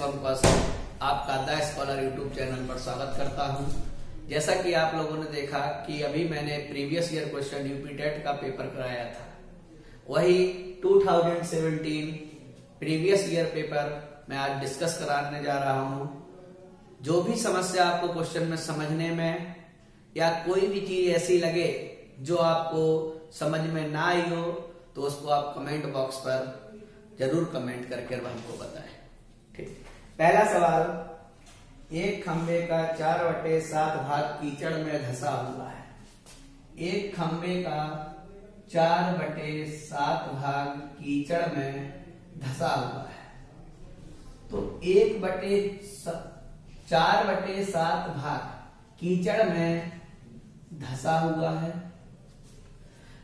शिवम कौशिक आपका the scholar YouTube channel पर स्वागत करता हूं। जैसा कि आप लोगों ने देखा कि अभी मैंने previous year question UP TET का पेपर कराया था, वही 2017 प्रीवियस ईयर पेपर मैं आज डिस्कस कराने जा रहा हूं। जो भी समस्या आपको क्वेश्चन में समझने में या कोई भी चीज ऐसी लगे जो आपको समझ में ना आई हो तो उसको आप कमेंट बॉक्स पर जरूर कमेंट करके हमको बताएं। ठीक, पहला सवाल, एक खंबे का 4/7 भाग कीचड़ में धंसा हुआ है। एक खंबे का 4/7 भाग कीचड़ में धंसा हुआ है, तो 4/7 भाग कीचड़ में धंसा हुआ है।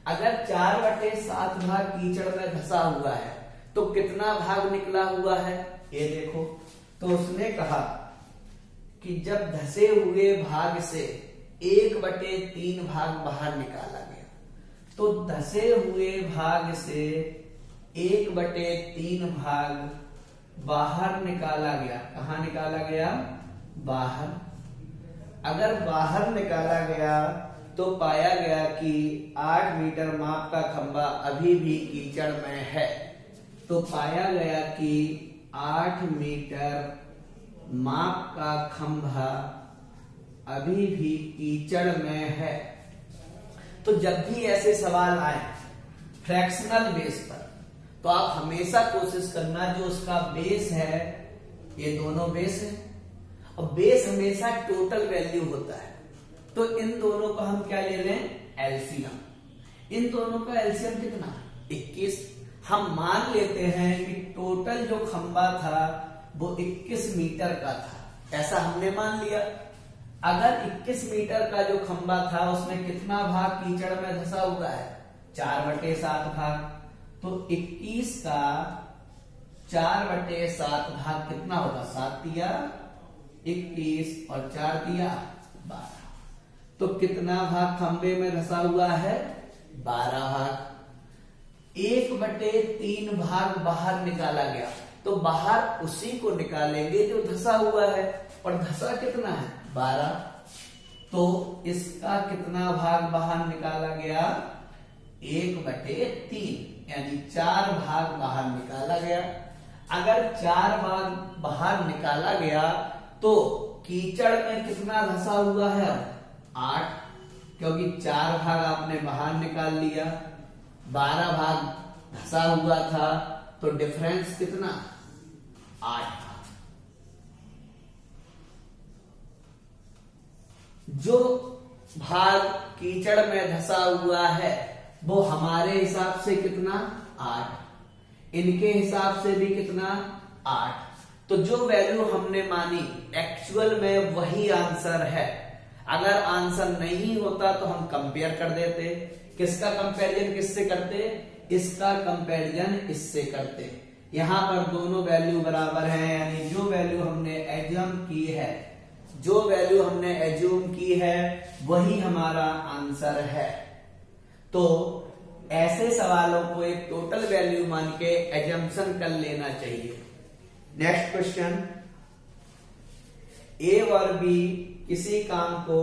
अगर 4/7 भाग कीचड़ में धंसा हुआ है तो कितना भाग निकला हुआ है ये देखो। तो उसने कहा कि जब धंसे हुए भाग से 1/3 भाग बाहर निकाला गया, तो धंसे हुए भाग से 1/3 भाग बाहर निकाला गया। कहाँ निकाला गया? बाहर। अगर बाहर निकाला गया तो पाया गया कि 8 मीटर माप का खंबा अभी भी कीचड़ में है। तो पाया गया कि 8 मीटर माप का खंभा अभी भी कीचड़ में है। तो जब भी ऐसे सवाल आए फ्रैक्शनल बेस पर, तो आप हमेशा कोशिश करना जो उसका बेस है, ये दोनों बेस है और बेस हमेशा टोटल वैल्यू होता है। तो इन दोनों का हम क्या ले लें? एलसीएम। इन दोनों का एलसीएम कितना? 21। हम मान लेते हैं कि टोटल जो खंबा था वो 21 मीटर का था, ऐसा हमने मान लिया। अगर 21 मीटर का जो खंबा था उसमें कितना भाग कीचड़ में धंसा हुआ है? 4/7 भाग। तो 21 का 4/7 भाग कितना होगा? 7 तिया 21 और 4 तिया 12। तो कितना भाग खंबे में धंसा हुआ है? 12 भाग। 1/3 भाग बाहर निकाला गया, तो बाहर उसी को निकालेंगे जो धंसा हुआ है, और धंसा कितना है? 12। तो इसका कितना भाग बाहर निकाला गया? 1/3, यानी 4 भाग बाहर निकाला गया। अगर 4 भाग बाहर निकाला गया तो कीचड़ में कितना धंसा हुआ है? 8, क्योंकि 4 भाग आपने बाहर निकाल लिया, 12 भाग धंसा हुआ था, तो डिफरेंस कितना? 8 भाग। जो भाग कीचड़ में धंसा हुआ है वो हमारे हिसाब से कितना? 8। इनके हिसाब से भी कितना? 8। तो जो वैल्यू हमने मानी एक्चुअल में वही आंसर है। अगर आंसर नहीं होता तो हम कंपेयर कर देते। किसका कंपैरिजन किससे करते? इसका कंपैरिजन इससे करते। यहां पर दोनों वैल्यू बराबर हैं, यानी जो वैल्यू हमने एज्यूम की है वही हमारा आंसर है। तो ऐसे सवालों को एक टोटल वैल्यू मान के एजम्पशन कर लेना चाहिए। नेक्स्ट क्वेश्चन, ए और बी किसी काम को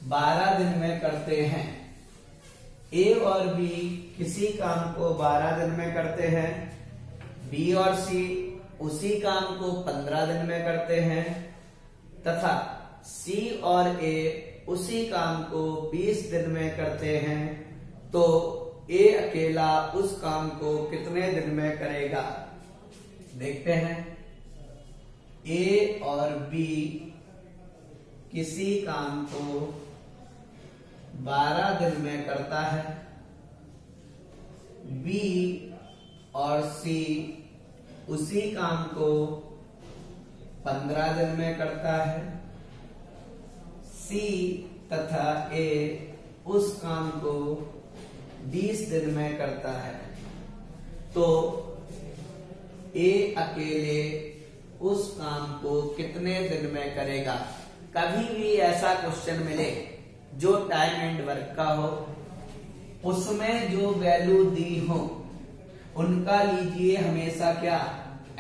12 दिन में करते हैं। ए और बी किसी काम को 12 दिन में करते हैं। बी और सी उसी काम को 15 दिन में करते हैं, तथा सी और ए उसी काम को 20 दिन में करते हैं। तो ए अकेला उस काम को कितने दिन में करेगा? देखते हैं। ए और बी किसी काम को 12 दिन में करता है। बी और सी उसी काम को 15 दिन में करता है। सी तथा ए उस काम को 20 दिन में करता है। तो ए अकेले उस काम को कितने दिन में करेगा? कभी भी ऐसा क्वेश्चन मिले जो टाइम एंड वर्क का हो, उसमें जो वैल्यू दी हो उनका लीजिए हमेशा क्या?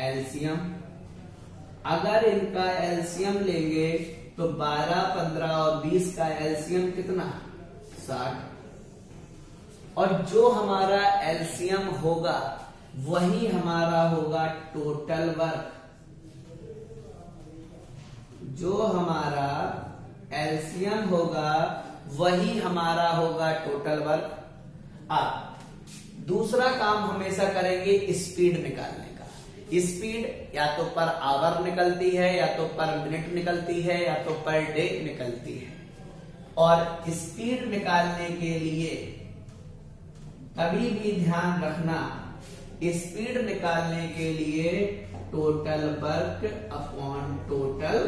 एलसीएम। अगर इनका एलसीएम लेंगे तो 12, 15 और 20 का एलसीएम कितना? 60। और जो हमारा एलसीएम होगा वही हमारा होगा टोटल वर्क। जो हमारा एलसीएम होगा वही हमारा होगा टोटल वर्क। अब दूसरा काम हमेशा करेंगे स्पीड निकालने का। स्पीड या तो पर आवर निकलती है, या तो पर मिनट निकलती है, या तो पर डे निकलती है। और स्पीड निकालने के लिए कभी भी ध्यान रखना, स्पीड निकालने के लिए total work upon total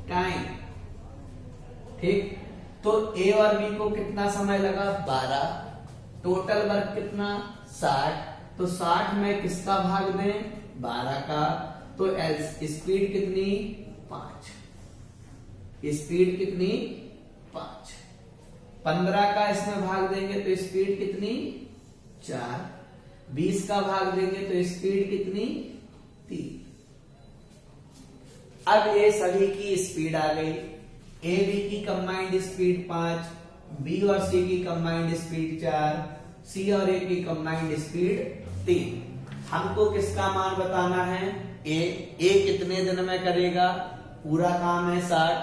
time. ठीक, तो ए और बी को कितना समय लगा? 12। टोटल वर्क कितना? 60। तो 60 में किसका भाग दें? 12 का। तो स्पीड कितनी? 5। स्पीड कितनी? 5। 15 का इसमें भाग देंगे तो स्पीड कितनी? 4। 20 का भाग देंगे तो स्पीड कितनी? 3। अब ये सभी की स्पीड आ गई। ए बी की कंबाइंड स्पीड 5, बी और सी की कंबाइंड स्पीड 4, सी और ए की कंबाइंड स्पीड 3। हमको किसका मान बताना है? ए कितने दिन में करेगा? पूरा काम है 60।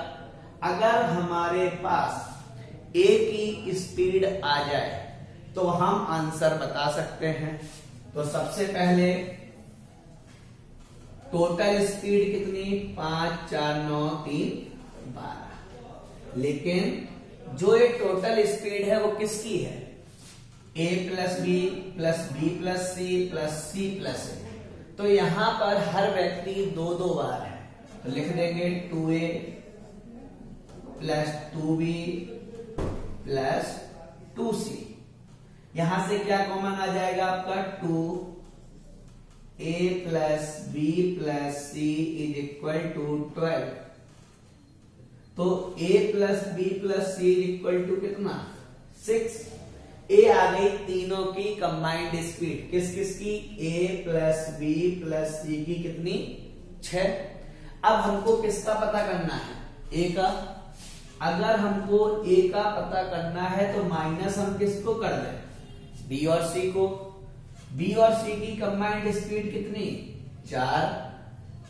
अगर हमारे पास ए की स्पीड आ जाए तो हम आंसर बता सकते हैं। तो सबसे पहले टोटल स्पीड कितनी? 5, 4, 9, 3, 12। लेकिन जो ये टोटल स्पीड है वो किसकी है? a plus B plus B plus C plus C plus A. तो यहां पर हर व्यक्ति 2-2 बार है, तो लिख देंगे 2a plus 2b plus 2c। यहां से क्या कॉमन आ जाएगा आपका? 2a plus B plus c is equal to 12। तो a plus B plus c is equal to कितना? 6। ए आ गई तीनों की कंबाइंड स्पीड। किस किस की? a प्लस बी प्लस सी की कितनी? 6। अब हमको किसका पता करना है? a का। अगर हमको a का पता करना है तो माइनस हम किसको कर दें? b और c को। b और c की कंबाइंड स्पीड कितनी? 4।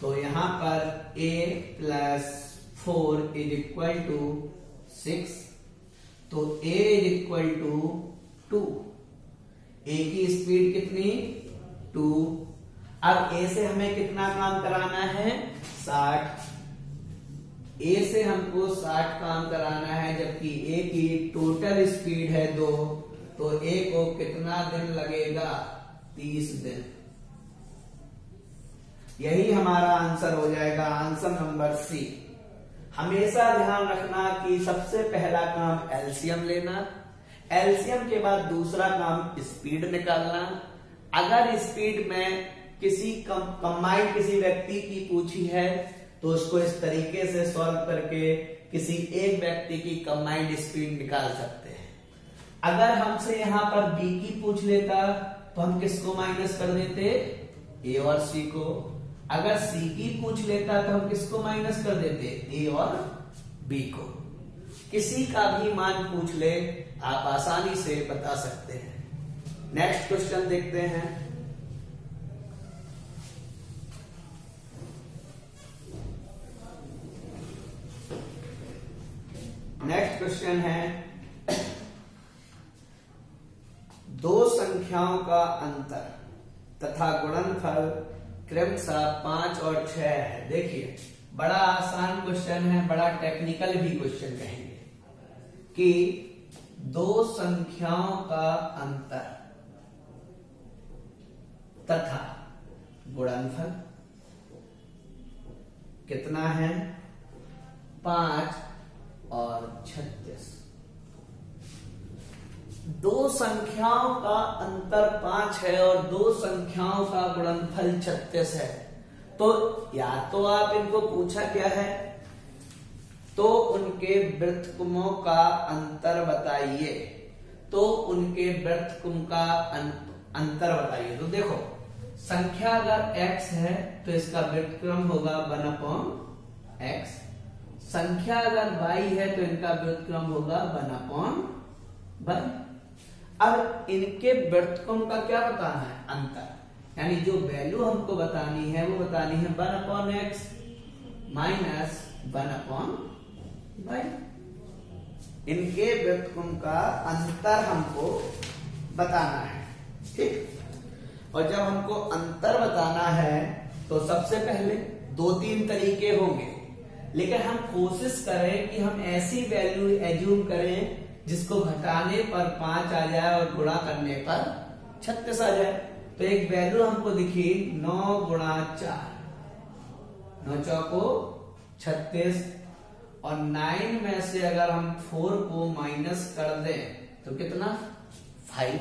तो यहां पर a plus 4 is equal to 6। तो a is equal to 2। a की स्पीड कितनी? 2। अब a से हमें कितना काम कराना है? 60। a से हमको 60 काम कराना है, जबकि a की टोटल स्पीड है 2। तो a को कितना दिन लगेगा? 30 दिन। यही हमारा आंसर हो जाएगा, आंसर नंबर सी। हमेशा ध्यान रखना कि सबसे पहला काम एलसीएम लेना, एलसीएम के बाद दूसरा काम स्पीड निकालना। अगर स्पीड में किसी कंबाइंड किसी व्यक्ति की पूछी है तो उसको इस तरीके से सॉल्व करके किसी एक व्यक्ति की कंबाइंड स्पीड निकाल सकते हैं। अगर हमसे यहां पर बी की पूछ लेता तो हम किसको माइनस कर देते? ए और सी को। अगर सी की पूछ लेता तो हम किसको माइनस कर देते? ए और बी को। किसी का भी मान पूछ ले आप आसानी से बता सकते हैं। नेक्स्ट क्वेश्चन देखते हैं। नेक्स्ट क्वेश्चन है, दो संख्याओं का अंतर तथा गुणनफल क्रमशः 5 और 6 है। देखिए बड़ा आसान क्वेश्चन है, बड़ा टेक्निकल भी क्वेश्चन कहेंगे कि दो संख्याओं का अंतर तथा गुणनफल कितना है? 5 और 36। दो संख्याओं का अंतर 5 है और दो संख्याओं का गुणनफल 36 है। तो या तो आप इनको पूछा क्या है, तो उनके वृत्तकुमों का अंतर बताइए, तो उनके वृत्तकुम का अंतर बताइए। तो देखो संख्या अगर x है तो इसका व्युत्क्रम होगा 1/x। संख्या अगर y है तो इनका व्युत्क्रम होगा 1/y। अब इनके व्युत्क्रम का क्या बताना है? अंतर, यानी जो वैल्यू हमको बतानी है वो बतानी है 1/x माइनस 1/y। इनके व्युत्क्रम का अंतर हमको बताना है, ठीक। और जब हमको अंतर बताना है तो सबसे पहले 2-3 तरीके होंगे, लेकिन हम कोशिश करें कि हम ऐसी वैल्यू एज्यूम करें जिसको घटाने पर 5 आ जाए और गुणा करने पर 36 आ जाए। तो एक वैल्यू हमको दिखी 9 गुणा 4, 9 चौको 36, और 9 में से अगर हम 4 को माइनस कर दें तो कितना? 5।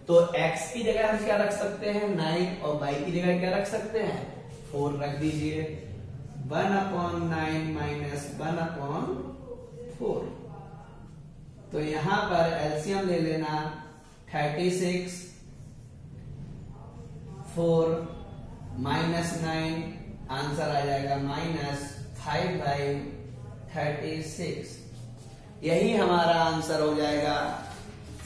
तो x की जगह हम क्या रख सकते हैं? 9, और y की जगह क्या रख सकते हैं? 4 रख दीजिए। 1/9 माइनस 1/4। तो यहां पर एलसीएम ले लेना, 36, 4 माइनस 9, आंसर आ जाएगा -5/36। यही हमारा आंसर हो जाएगा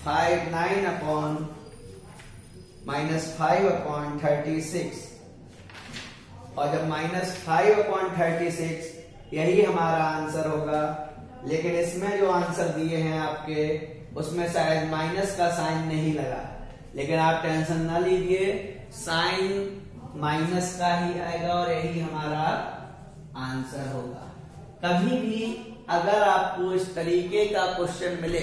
5/36। और जब -5/36 यही हमारा आंसर होगा, लेकिन इसमें जो आंसर दिए हैं आपके उसमें शायद माइनस का साइन नहीं लगा, लेकिन आप टेंशन ना लीजिए, साइन माइनस का ही आएगा और यही हमारा आंसर होगा। कभी भी अगर आपको इस तरीके का क्वेश्चन मिले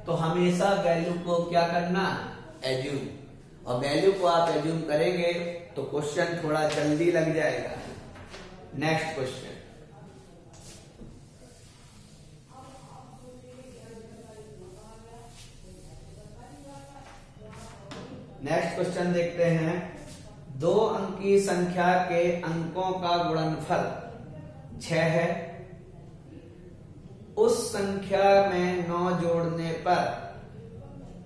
तो हमेशा वैल्यू को क्या करना? एज्यूम। और वैल्यू को आप एज्यूम करेंगे तो क्वेश्चन थोड़ा जल्दी लग जाएगा। नेक्स्ट क्वेश्चन, देखते हैं। 2 अंकी संख्या के अंकों का गुणनफल 6 है। उस संख्या में 9 जोड़ने पर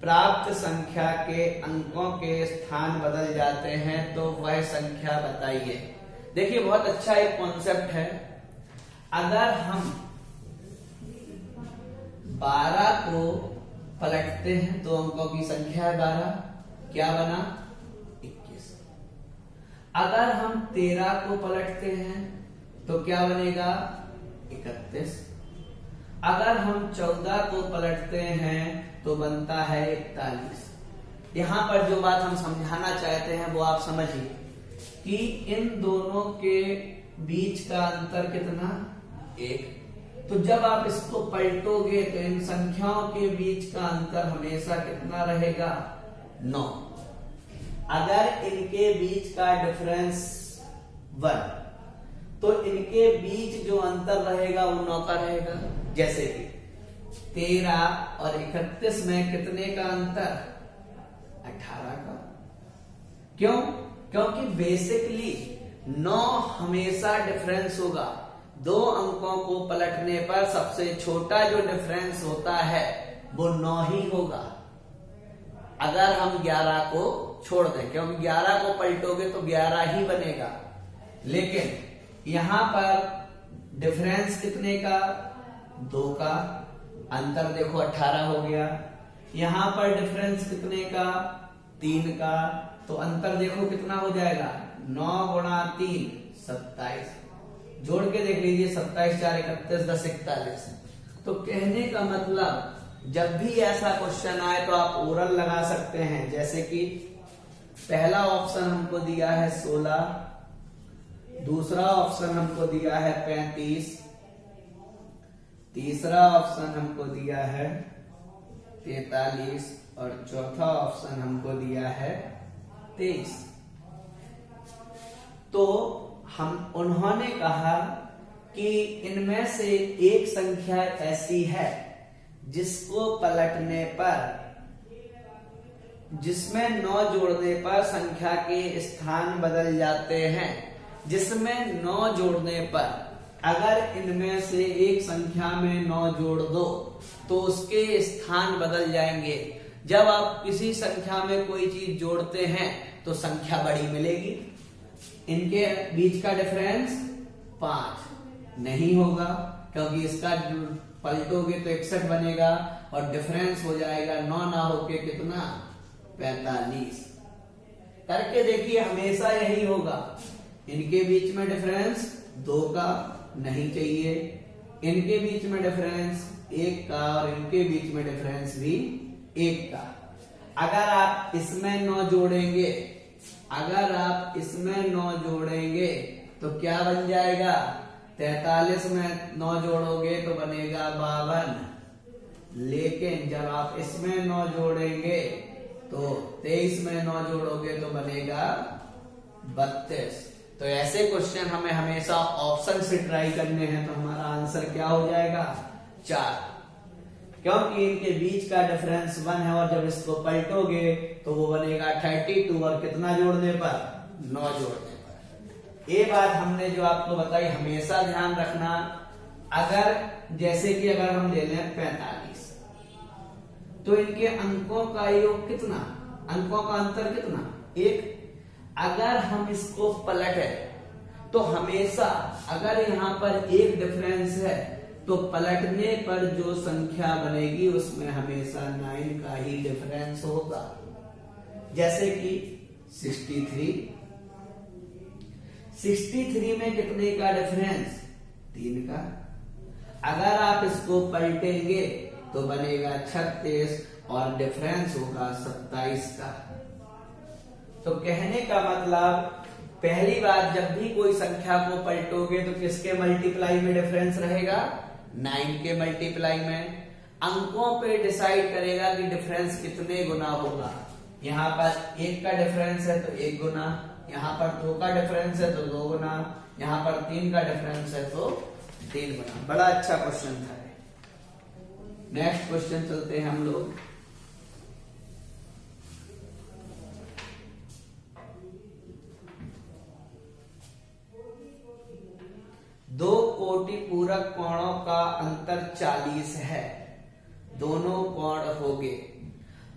प्राप्त संख्या के अंकों के स्थान बदल जाते हैं, तो वह संख्या बताइए। देखिए, बहुत अच्छा एक कॉन्सेप्ट है। अगर हम 12 को पलटते हैं तो अंकों की संख्या है 12, क्या बना? 21। अगर हम 13 को पलटते हैं तो क्या बनेगा? 31। अगर हम 14 को पलटते हैं तो बनता है 41। यहां पर जो बात हम समझाना चाहते हैं वो आप समझिए कि इन दोनों के बीच का अंतर कितना? 1। तो जब आप इसको पलटोगे तो इन संख्याओं के बीच का अंतर हमेशा कितना रहेगा? 9। अगर इनके बीच का डिफरेंस 1, तो इनके बीच जो अंतर रहेगा वो 9 का रहेगा। जैसे कि 13 और 31 में कितने का अंतर? 18 का। क्यों? क्योंकि बेसिकली 9 हमेशा डिफरेंस होगा। 2 अंकों को पलटने पर सबसे छोटा जो डिफरेंस होता है वो 9 ही होगा, अगर हम 11 को छोड़ दें, क्योंकि 11 को पलटोगे तो 11 ही बनेगा। लेकिन यहां पर डिफरेंस कितने का? 2 का। अंतर देखो 18 हो गया। यहां पर डिफरेंस कितने का? 3 का। तो अंतर देखो कितना हो जाएगा? 9 गुणा 3 27। जोड़ के देख लीजिए, 27 4 31 10 41। तो कहने का मतलब जब भी ऐसा क्वेश्चन आए तो आप ओरल लगा सकते हैं। जैसे कि पहला ऑप्शन हमको दिया है 16, दूसरा ऑप्शन हमको दिया है 35, तीसरा ऑप्शन हमको दिया है 43 और चौथा ऑप्शन हमको दिया है 23। तो उन्होंने कहा कि इनमें से एक संख्या ऐसी है जिसको पलटने पर, जिसमें 9 जोड़ने पर संख्या के स्थान बदल जाते हैं। जिसमें 9 जोड़ने पर अगर इनमें से एक संख्या में 9 जोड़ दो तो उसके स्थान बदल जाएंगे। जब आप किसी संख्या में कोई चीज जोड़ते हैं तो संख्या बड़ी मिलेगी। इनके बीच का डिफरेंस 5 नहीं होगा, क्योंकि इसका पलटोगे तो 61 बनेगा और डिफरेंस हो जाएगा 9 ना होके कितना 45। करके देखिए हमेशा यही होगा। इनके बीच में डिफरेंस 2 का नहीं चाहिए, इनके बीच में डिफरेंस 1 का और इनके बीच में डिफरेंस भी 1 का। अगर आप इसमें 9 जोड़ेंगे, अगर आप इसमें 9 जोड़ेंगे तो क्या बन जाएगा? 43 में 9 जोड़ोगे तो बनेगा 52। लेकिन जब आप इसमें 9 जोड़ेंगे तो 23 में 9 जोड़ोगे तो बनेगा 32। तो ऐसे क्वेश्चन हमें हमेशा ऑप्शन से ट्राई करने हैं। तो हमारा आंसर क्या हो जाएगा? 4, क्योंकि इनके बीच का डिफरेंस 1 है और जब इसको पलटोगे तो वो बनेगा 32 और कितना जोड़ने पर? 9 जोड़ने पर। ये बात हमने जो आपको बताई हमेशा ध्यान रखना। अगर जैसे कि अगर हम ले लें 45 तो इनके अंकों का योग कितना? अंकों का अंतर कितना? 1। अगर हम इसको पलटे तो हमेशा अगर यहां पर 1 डिफरेंस है तो पलटने पर जो संख्या बनेगी उसमें हमेशा 9 का ही डिफरेंस होगा। जैसे कि 63 में कितने का डिफरेंस? 3 का। अगर आप इसको पलटेंगे तो बनेगा 36 और डिफरेंस होगा 27 का। तो कहने का मतलब पहली बात, जब भी कोई संख्या को पलटोगे तो किसके मल्टीप्लाई में डिफरेंस रहेगा? 9 के मल्टीप्लाई में। अंकों पे डिसाइड करेगा कि डिफरेंस कितने गुना होगा। यहाँ पर 1 का डिफरेंस है तो 1 गुना, यहाँ पर 2 का डिफरेंस है तो 2 गुना, यहाँ पर 3 का डिफरेंस है तो 3 गुना। बड़ा अच्छा क्वेश्चन था। नेक्स्ट क्वेश्चन चलते हैं हम लोग। दो कोटि पूरक कोणों का अंतर 40 है, दोनों कोण होंगे।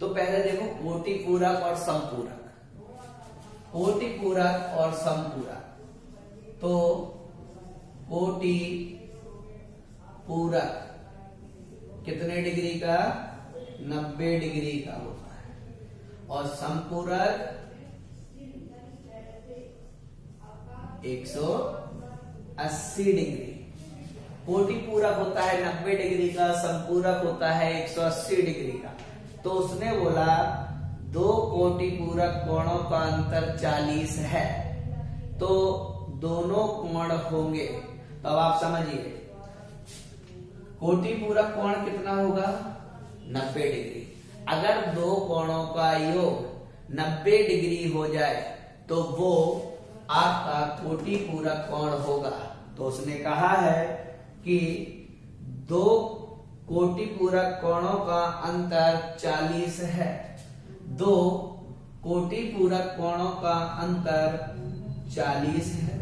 तो पहले देखो कोटि पूरक और समपूरक। कोटि पूरक और समपूरक। तो कोटि पूरक कितने डिग्री का? 90 डिग्री का होता है और समपूरक 180 डिग्री। कोटि पूरक होता है 90 डिग्री का, समपूरक होता है 180 डिग्री का। तो उसने बोला दो कोटि पूरक कोणों का अंतर 40 है तो दोनों कोण होंगे। तो अब आप समझिए कोटि पूरक कोण कितना होगा? 90 डिग्री। अगर दो कोणों का योग 90 डिग्री हो जाए तो वो आपका कोटि पूरक कोण होगा। तो उसने कहा है कि दो कोटि पूरक कोणों का अंतर 40 है। दो कोटि पूरक कोणों का अंतर 40 है।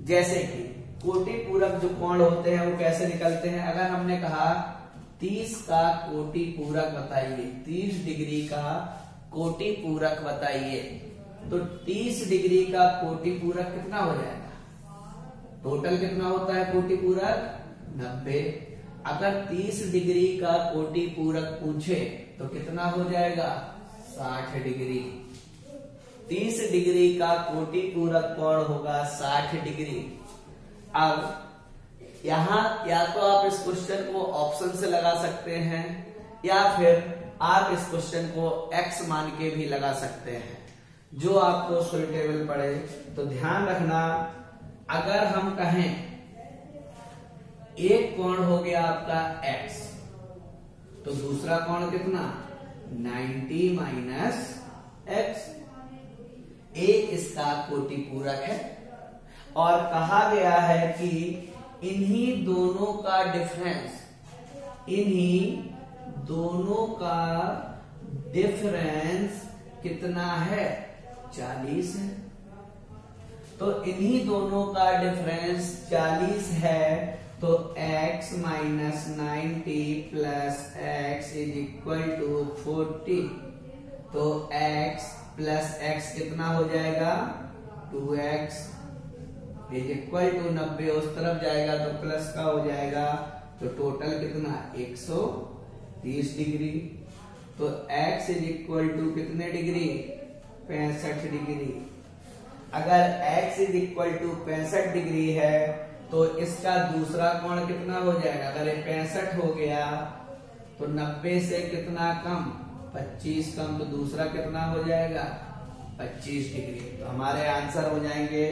जैसे कि कोटि पूरक जो कोण होते हैं वो कैसे निकलते हैं? अगर हमने कहा 30 का कोटि पूरक बताइए, 30 डिग्री का कोटि पूरक बताइए, तो 30 डिग्री का कोटि पूरक कितना हो जाएगा? टोटल कितना होता है कोटि पूरक? 90। अगर 30 डिग्री का कोटि पूरक पूछे तो कितना हो जाएगा? 60 डिग्री। 30 डिग्री का कोटि पूरक कोण होगा 60 डिग्री। अब यहां या तो आप इस क्वेश्चन को ऑप्शन से लगा सकते हैं या फिर आप इस क्वेश्चन को x मान के भी लगा सकते हैं, जो आपको सुइटेबल पड़े। तो ध्यान रखना, अगर हम कहें एक कोण हो गया आपका x, तो दूसरा कोण कितना? 90 माइनस x। ए इसका कोटि पूरक है और कहा गया है कि इन्हीं दोनों का डिफरेंस, इन्हीं दोनों का डिफरेंस कितना है? 40 है। तो इन्हीं दोनों का डिफरेंस 40 है तो x minus 90 plus x is equal to 40। तो x प्लस x कितना हो जाएगा 2x इज इक्वल टू 90 उस तरफ जाएगा तो प्लस का हो जाएगा, तो टोटल कितना 130 डिग्री। तो x इज इक्वल टू कितने डिग्री 65 डिग्री। अगर x is equal to 65 degree है तो इसका दूसरा कोण कितना हो जाएगा, अगर ये 65 हो गया तो 90 से कितना कम 25 कम, तो दूसरा कितना हो जाएगा 25 डिग्री। तो हमारे आंसर हो जाएंगे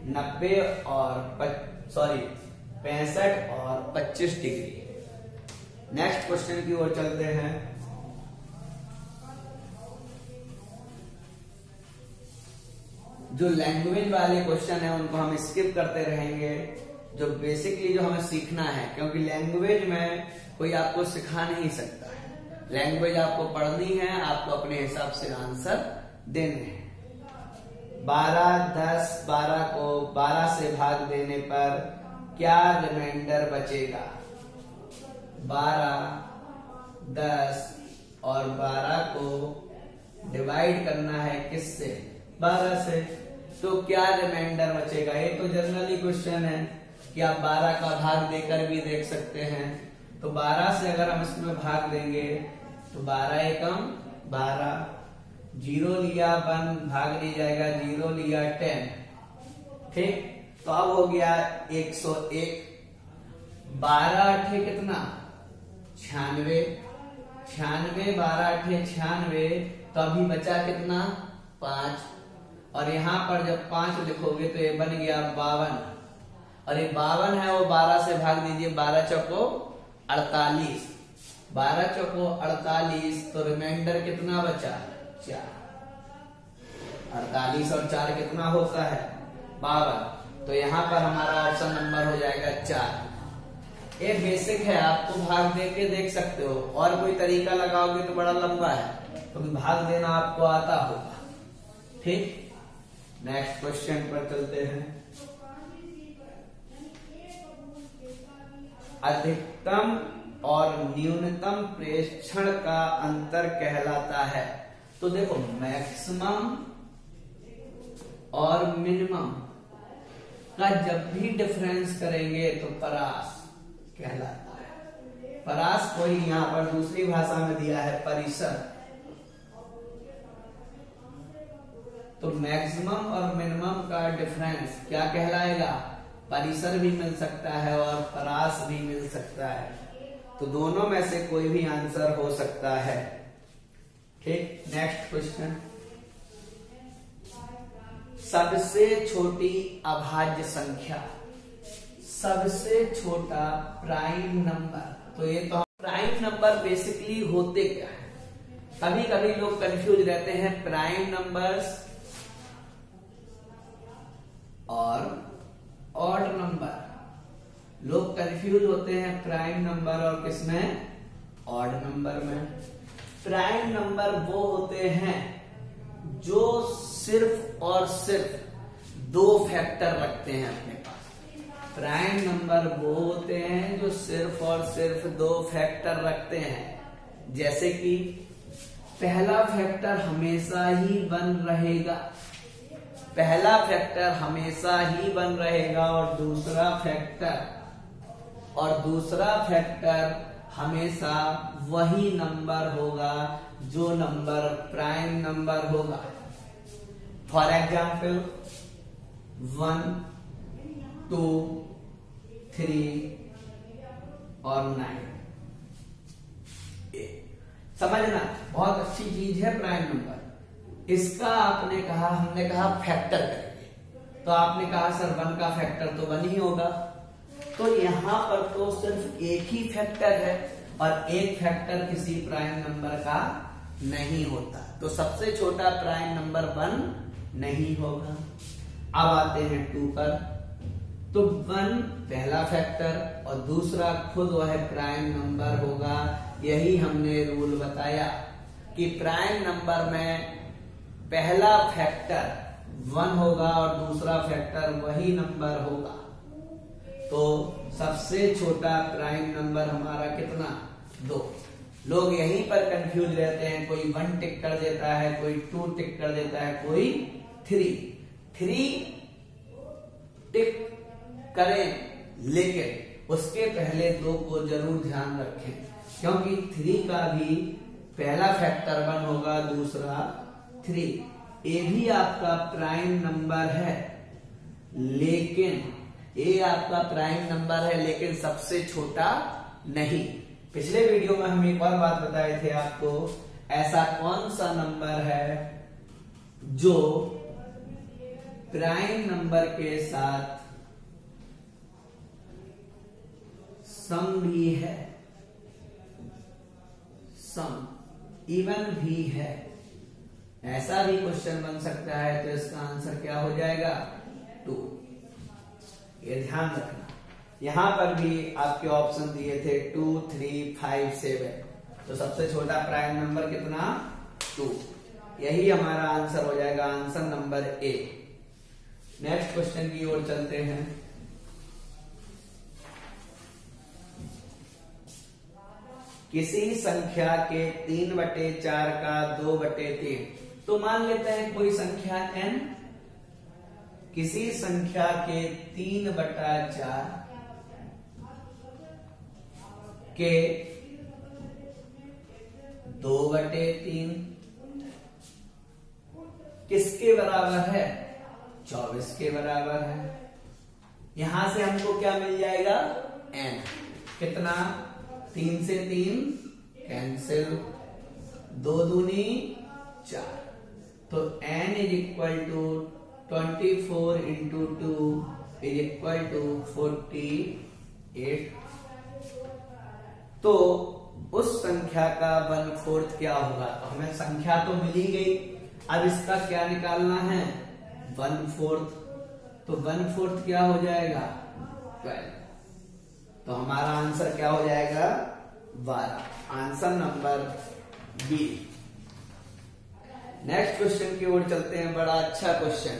90 और 65 और 25 डिग्री। नेक्स्ट क्वेश्चन की ओर चलते हैं। जो लैंग्वेज वाले क्वेश्चन है उनको हम स्किप करते रहेंगे, जो बेसिकली जो हमें सीखना है, क्योंकि लैंग्वेज में कोई आपको सिखा नहीं सकता है। लैंग्वेज आपको पढ़नी है, आपको अपने हिसाब से आंसर देने हैं। 12, 10, 12 को 12 से भाग देने पर क्या रिमाइंडर बचेगा। 12, 10 और 12 को डिवाइड करना है किससे 12 से, तो क्या रिमाइंडर बचेगा। ये तो जनरली क्वेश्चन है कि आप 12 का भाग देकर भी देख सकते हैं। तो 12 से अगर हम इसमें भाग देंगे तो 12 एकम 12, 0 लिया 1 भाग नहीं जाएगा, 0 लिया 10, ठीक। तो अब हो गया 101। 12 अठे कितना 96, 96 12 अठे 96, तो अभी बचा कितना 5। और यहां पर जब 5 लिखोगे तो ये बन गया 52, और ये 52 है वो 12 से भाग दीजिए, 12 चौको 48, 12 चौको 48, तो रिमाइंडर कितना बचा 4। 48 और 4 कितना होता है 52, तो यहाँ पर हमारा ऑप्शन नंबर हो जाएगा 4। ये बेसिक है, आपको भाग दे के देख सकते हो, और कोई तरीका लगाओगे तो बड़ा लंबा है, तो भाग देना आपको आता होगा, ठीक। नेक्स्ट क्वेश्चन पर चलते हैं। अधिकतम और न्यूनतम प्रेक्षण का अंतर कहलाता है। तो देखो मैक्सिमम और मिनिमम का जब भी डिफरेंस करेंगे तो परास कहलाता है। परास को ही यहाँ पर दूसरी भाषा में दिया है परिसर। तो मैक्सिमम और मिनिमम का डिफरेंस क्या कहलाएगा, परिसर भी मिल सकता है और परास भी मिल सकता है, तो दोनों में से कोई भी आंसर हो सकता है, ठीक। Next question. सबसे छोटी अभाज्य संख्या, सबसे छोटा प्राइम नंबर। तो ये तो प्राइम नंबर बेसिकली होते क्या है, कभी कभी लोग कंफ्यूज रहते हैं प्राइम नंबर्स और ऑड नंबर। लोग कंफ्यूज होते हैं प्राइम नंबर और किसमें ऑड नंबर में। प्राइम नंबर वो होते हैं जो सिर्फ और सिर्फ 2 फैक्टर रखते हैं अपने पास। प्राइम नंबर वो होते हैं जो सिर्फ और सिर्फ 2 फैक्टर रखते हैं, जैसे कि पहला फैक्टर हमेशा ही 1 रहेगा, पहला फैक्टर हमेशा ही 1 रहेगा, और दूसरा फैक्टर हमेशा वही नंबर होगा जो नंबर प्राइम नंबर होगा। फॉर एग्जाम्पल 1, 2, 3 और 9। समझना बहुत अच्छी चीज है प्राइम नंबर। इसका आपने कहा, हमने कहा फैक्टर करेंगे, तो आपने कहा सर 1 का फैक्टर तो 1 ही होगा, तो यहां पर तो सिर्फ एक ही फैक्टर है और एक फैक्टर किसी प्राइम नंबर का नहीं होता, तो सबसे छोटा प्राइम नंबर 1 नहीं होगा। अब आते हैं 2 पर। तो 1 पहला फैक्टर और दूसरा खुद वह प्राइम नंबर होगा। यही हमने रूल बताया कि प्राइम नंबर में पहला फैक्टर 1 होगा और दूसरा फैक्टर वही नंबर होगा। तो सबसे छोटा प्राइम नंबर हमारा कितना, 2। लोग यहीं पर कंफ्यूज रहते हैं, कोई 1 टिक कर देता है, कोई 2 टिक कर देता है, कोई 3 टिक करें, लेकिन उसके पहले 2 को जरूर ध्यान रखें, क्योंकि 3 का भी पहला फैक्टर 1 होगा, दूसरा 3। ये भी आपका प्राइम नंबर है, लेकिन ये आपका प्राइम नंबर है, लेकिन सबसे छोटा नहीं। पिछले वीडियो में हम एक और बात बताए थे आपको, ऐसा कौन सा नंबर है जो प्राइम नंबर के साथ सम भी है, सम इवन भी है। ऐसा भी क्वेश्चन बन सकता है, तो इसका आंसर क्या हो जाएगा, 2। ये ध्यान रखना। यहां पर भी आपके ऑप्शन दिए थे 2, 3, 5, 7, तो सबसे छोटा प्राइम नंबर कितना, 2। यही हमारा आंसर हो जाएगा, answer number A. Next question की ओर चलते हैं। किसी संख्या के 3/4 का 2/3, तो मान लेते हैं कोई संख्या n, किसी संख्या के 3/4 के 2/3 किसके बराबर है, 24 के बराबर है। यहां से हमको क्या मिल जाएगा, n कितना, 3 से 3 कैंसिल, 2 दूनी 4, तो n is equal to 24 into 2 is equal to 48। तो उस संख्या का 1/4 क्या होगा, तो हमें संख्या तो मिल ही गई, अब इसका क्या निकालना है, 1/4। तो 1/4 क्या हो जाएगा, 12। तो हमारा आंसर क्या हो जाएगा, 12। Answer number B. Next question की ओर चलते हैं। बड़ा अच्छा क्वेश्चन,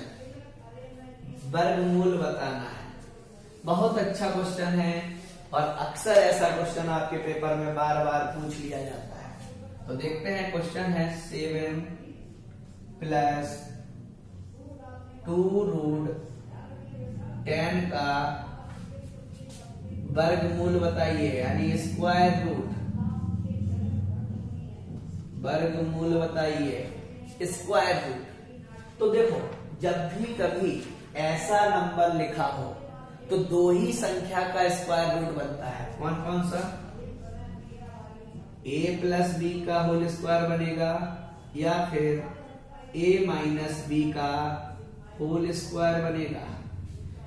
वर्गमूल बताना है। बहुत अच्छा क्वेश्चन है, और अक्सर ऐसा क्वेश्चन आपके पेपर में बार बार पूछ लिया जाता है। तो देखते हैं, क्वेश्चन है 7 + 2√10 का वर्गमूल बताइए, यानी स्क्वायर रूट, वर्गमूल बताइए, स्क्वायर रूट। तो देखो, जब भी कभी ऐसा नंबर लिखा हो तो 2 ही संख्या का स्क्वायर रूट बनता है। कौन कौन सा, a + b का होल स्क्वायर बनेगा, या फिर a - b का होल स्क्वायर बनेगा।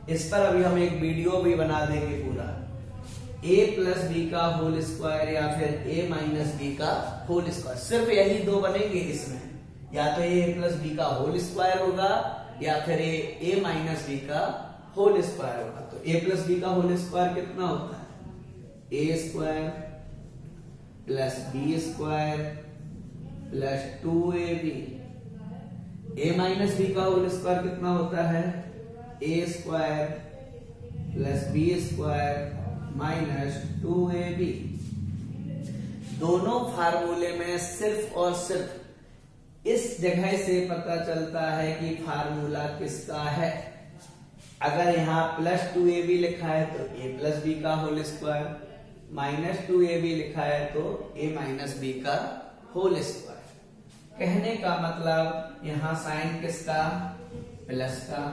इस पर अभी हम एक वीडियो भी बना देंगे पूरा, a + b का होल स्क्वायर या फिर a - b का होल स्क्वायर। सिर्फ यही 2 बनेंगे इसमें, या तो a + b का होल स्क्वायर होगा, या फिर a - b का होल स्क्वायर होगा। तो a + b का होल स्क्वायर कितना होता है, a² + b² + 2ab। a - b का होल स्क्वायर कितना होता है, a² + b² - 2ab। दोनों फार्मूले में सिर्फ और सिर्फ इस जगह से पता चलता है कि फार्मूला किसका है। अगर यहाँ +2ab लिखा है तो a + b का होल स्क्वायर, -2ab लिखा है तो a - b का होल स्क्वायर। कहने का मतलब यहाँ साइन किसका, प्लस का।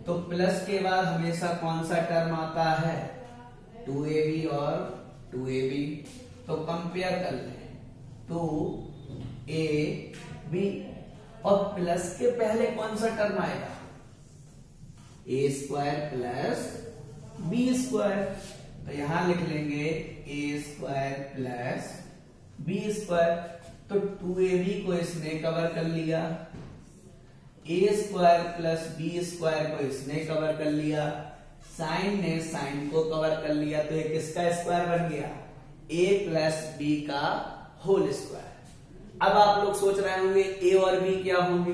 तो प्लस के बाद हमेशा कौन सा टर्म आता है, 2ab और 2ab। तो कंपेयर कर लें, 2ab, और प्लस के पहले कौन सा टर्म आएगा, a² + b²। तो यहां लिख लेंगे a² + b²। तो 2ab को इसने कवर कर लिया, a² + b² को इसने कवर कर लिया, साइन ने साइन को कवर कर लिया। तो ये किसका स्क्वायर बन गया, a + b का होल स्क्वायर। अब आप लोग सोच रहे होंगे a और b क्या होंगे,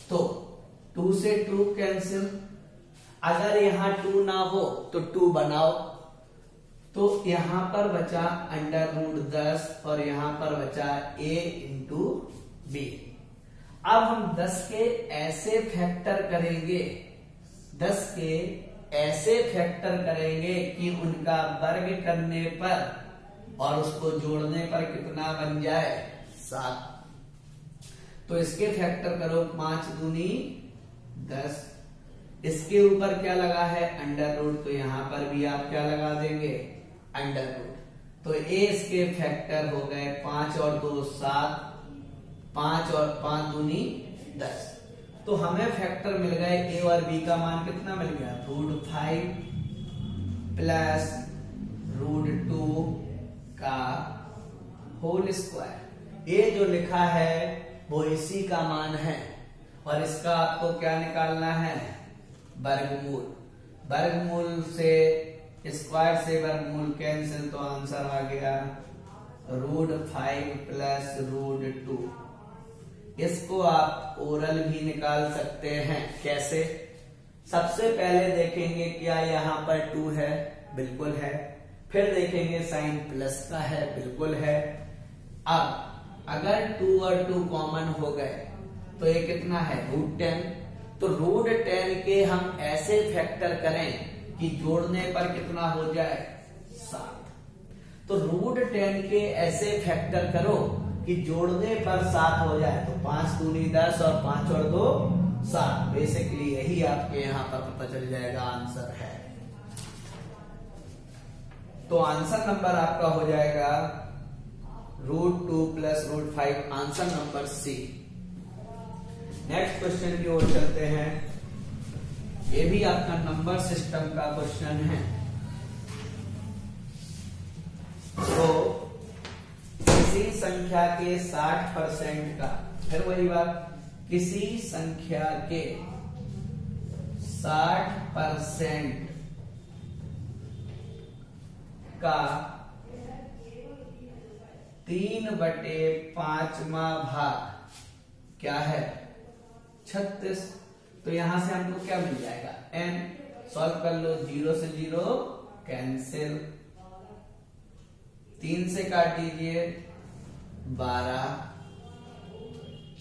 तो 2 से 2 कैंसिल। अगर यहाँ 2 ना हो तो 2 बनाओ, तो यहां पर बचा √10 और यहां पर बचा a इंटू बी। अब हम 10 के ऐसे फैक्टर करेंगे, 10 के ऐसे फैक्टर करेंगे कि उनका वर्ग करने पर और उसको जोड़ने पर कितना बन जाए 7। तो इसके फैक्टर करो, 5 दूनी 10, इसके ऊपर क्या लगा है √, तो यहां पर भी आप क्या लगा देंगे √। तो a इसके फैक्टर हो गए 5 और 2 7, 5 और 5 दूनी 10। तो हमें फैक्टर मिल गए a और b का मान कितना मिल गया √5 प्लस √2 का होल स्क्वायर। a जो लिखा है वो इसी का मान है और इसका आपको क्या निकालना है वर्गमूल। वर्गमूल से स्क्वायर से वर्गमूल कैंसिल, तो आंसर आ गया √5 प्लस √2। इसको आप ओरल भी निकाल सकते हैं। कैसे? सबसे पहले देखेंगे क्या यहाँ पर 2 है, बिल्कुल है। फिर देखेंगे साइन प्लस का है, बिल्कुल है। अब अगर 2 और 2 कॉमन हो गए तो ये कितना है √10। तो √10 के हम ऐसे फैक्टर करें कि जोड़ने पर कितना हो जाए 7। तो √10 के ऐसे फैक्टर करो कि जोड़ने पर 7 हो जाए, तो 5 दूनी 10 और 5 और 2 7। बेसिकली यही आपके यहां पर पता चल जाएगा आंसर है। तो आंसर नंबर आपका हो जाएगा √2 plus √5, answer number C. Next question की ओर चलते हैं। ये भी आपका नंबर सिस्टम का क्वेश्चन है। तो किसी संख्या के 60% का, फिर वही बात, किसी संख्या के 60% का 3/5 भाग क्या है 36। तो यहां से हमको क्या मिल जाएगा n। सॉल्व कर लो, 0 से 0 कैंसिल, 3 से काट दीजिए 12,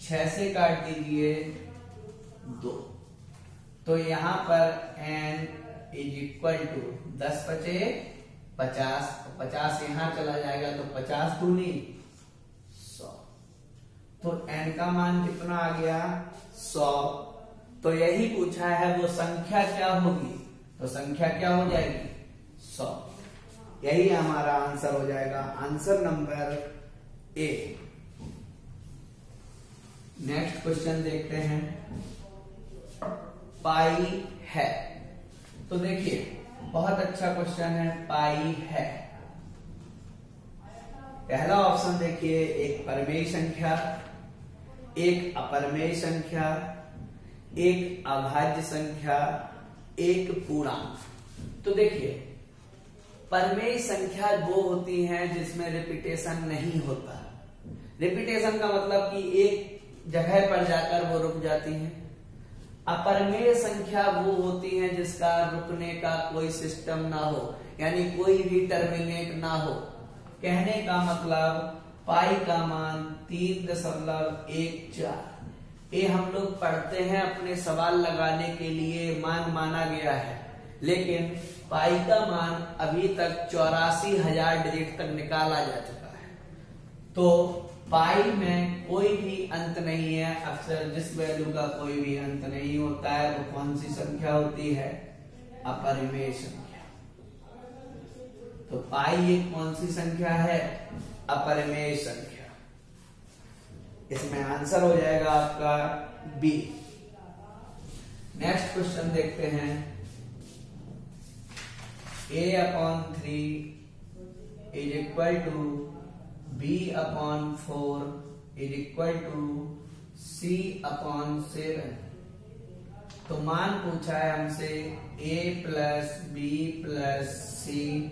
6 से काट दीजिए 2। तो यहां पर n = 10 बचे 50, 50 यहां चला जाएगा तो 50 दूनी 100। तो n का मान कितना आ गया 100। तो यही पूछा है वो संख्या क्या होगी, तो संख्या क्या हो जाएगी 100। यही हमारा आंसर हो जाएगा, answer number A. Next question देखते हैं। पाई है, तो देखिए बहुत अच्छा क्वेश्चन है। पाई है, पहला ऑप्शन देखिए, एक परमेय संख्या, एक अपरमेय संख्या, एक अभाज्य संख्या, एक पूर्णांक। तो देखिए परमेय संख्या वो होती हैं जिसमें रिपीटेशन नहीं होता। रिपीटेशन का मतलब कि एक जगह पर जाकर वो रुक जाती है। अपरमेय संख्या वो होती हैं जिसका रुकने का कोई सिस्टम ना हो, यानी कोई भी टर्मिनेट ना हो। कहने का मतलब पाई का मान 3.14। ये हम लोग पढ़ते हैं अपने सवाल लगाने के लिए मान माना गया है, लेकिन पाई का मान अभी तक 84,000 डिजिट तक निकाला जा चुका है। तो पाई में कोई भी अंत नहीं है। अक्सर जिस वैल्यू का कोई भी अंत नहीं होता है वो कौन सी संख्या होती है अपरिमेय संख्या। तो पाई एक कौन सी संख्या है अपरिमेय संख्या। इसमें आंसर हो जाएगा आपका बी। नेक्स्ट क्वेश्चन देखते हैं। a/3 = b/4 = c/7। तो मान पूछा है हमसे a + b + c/c।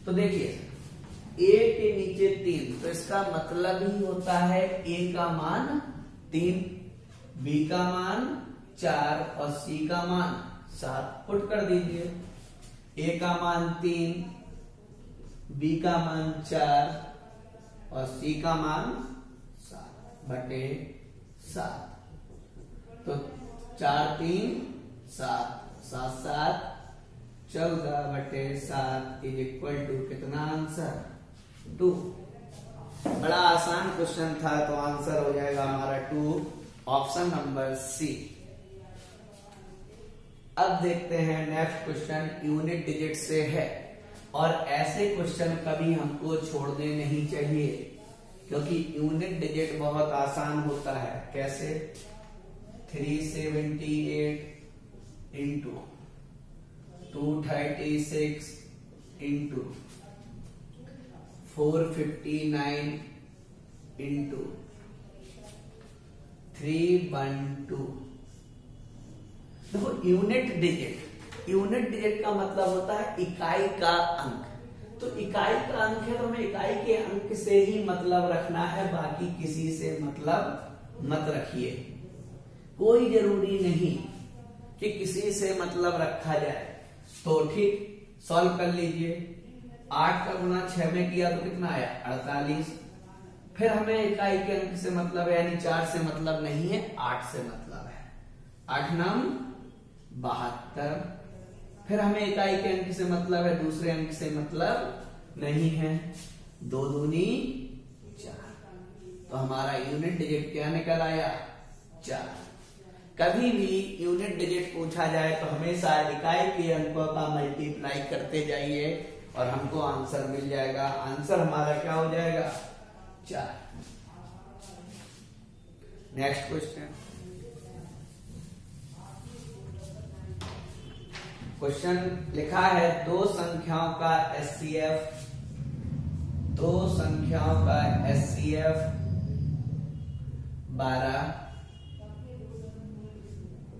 तो देखिए a के नीचे 3, तो इसका मतलब ही होता है a का मान 3। बी का मान 4 और सी का मान 7 पुट कर दीजिए। ए का मान 3, बी का मान 4 और सी का मान 7/7। तो 4 3 7 7 7 14/7 इज इक्वल टू कितना आंसर 2। बड़ा आसान क्वेश्चन था, तो आंसर हो जाएगा हमारा 2, ऑप्शन नंबर सी। अब देखते हैं नेक्स्ट क्वेश्चन, यूनिट डिजिट से है, और ऐसे क्वेश्चन कभी हमको छोड़ने नहीं चाहिए, क्योंकि यूनिट डिजिट बहुत आसान होता है। कैसे? 378 इंटू 236 इंटू 459 इंटू 312। देखो यूनिट डिजिट का मतलब होता है इकाई का अंक। तो इकाई का अंक है तो हमें इकाई के अंक से ही मतलब रखना है, बाकी किसी से मतलब मत रखिए। कोई जरूरी नहीं कि किसी से मतलब रखा जाए। तो ठीक, सॉल्व कर लीजिए। 8 का गुणा 6 में किया तो कितना आया 48। फिर हमें इकाई के अंक से मतलब है, यानी 4 से मतलब नहीं है, 8 से मतलब है। 8 9 72। फिर हमें इकाई के अंक से मतलब है, दूसरे अंक से मतलब नहीं है। 2 दूनी 4। तो हमारा यूनिट डिजिट क्या निकल आया 4। कभी भी यूनिट डिजिट पूछा जाए तो हमेशा इकाई के अंकों का मल्टीप्लाई करते जाइए और हमको आंसर मिल जाएगा। आंसर हमारा क्या हो जाएगा 4। नेक्स्ट क्वेश्चन, लिखा है दो संख्याओं का एचसीएफ, 12,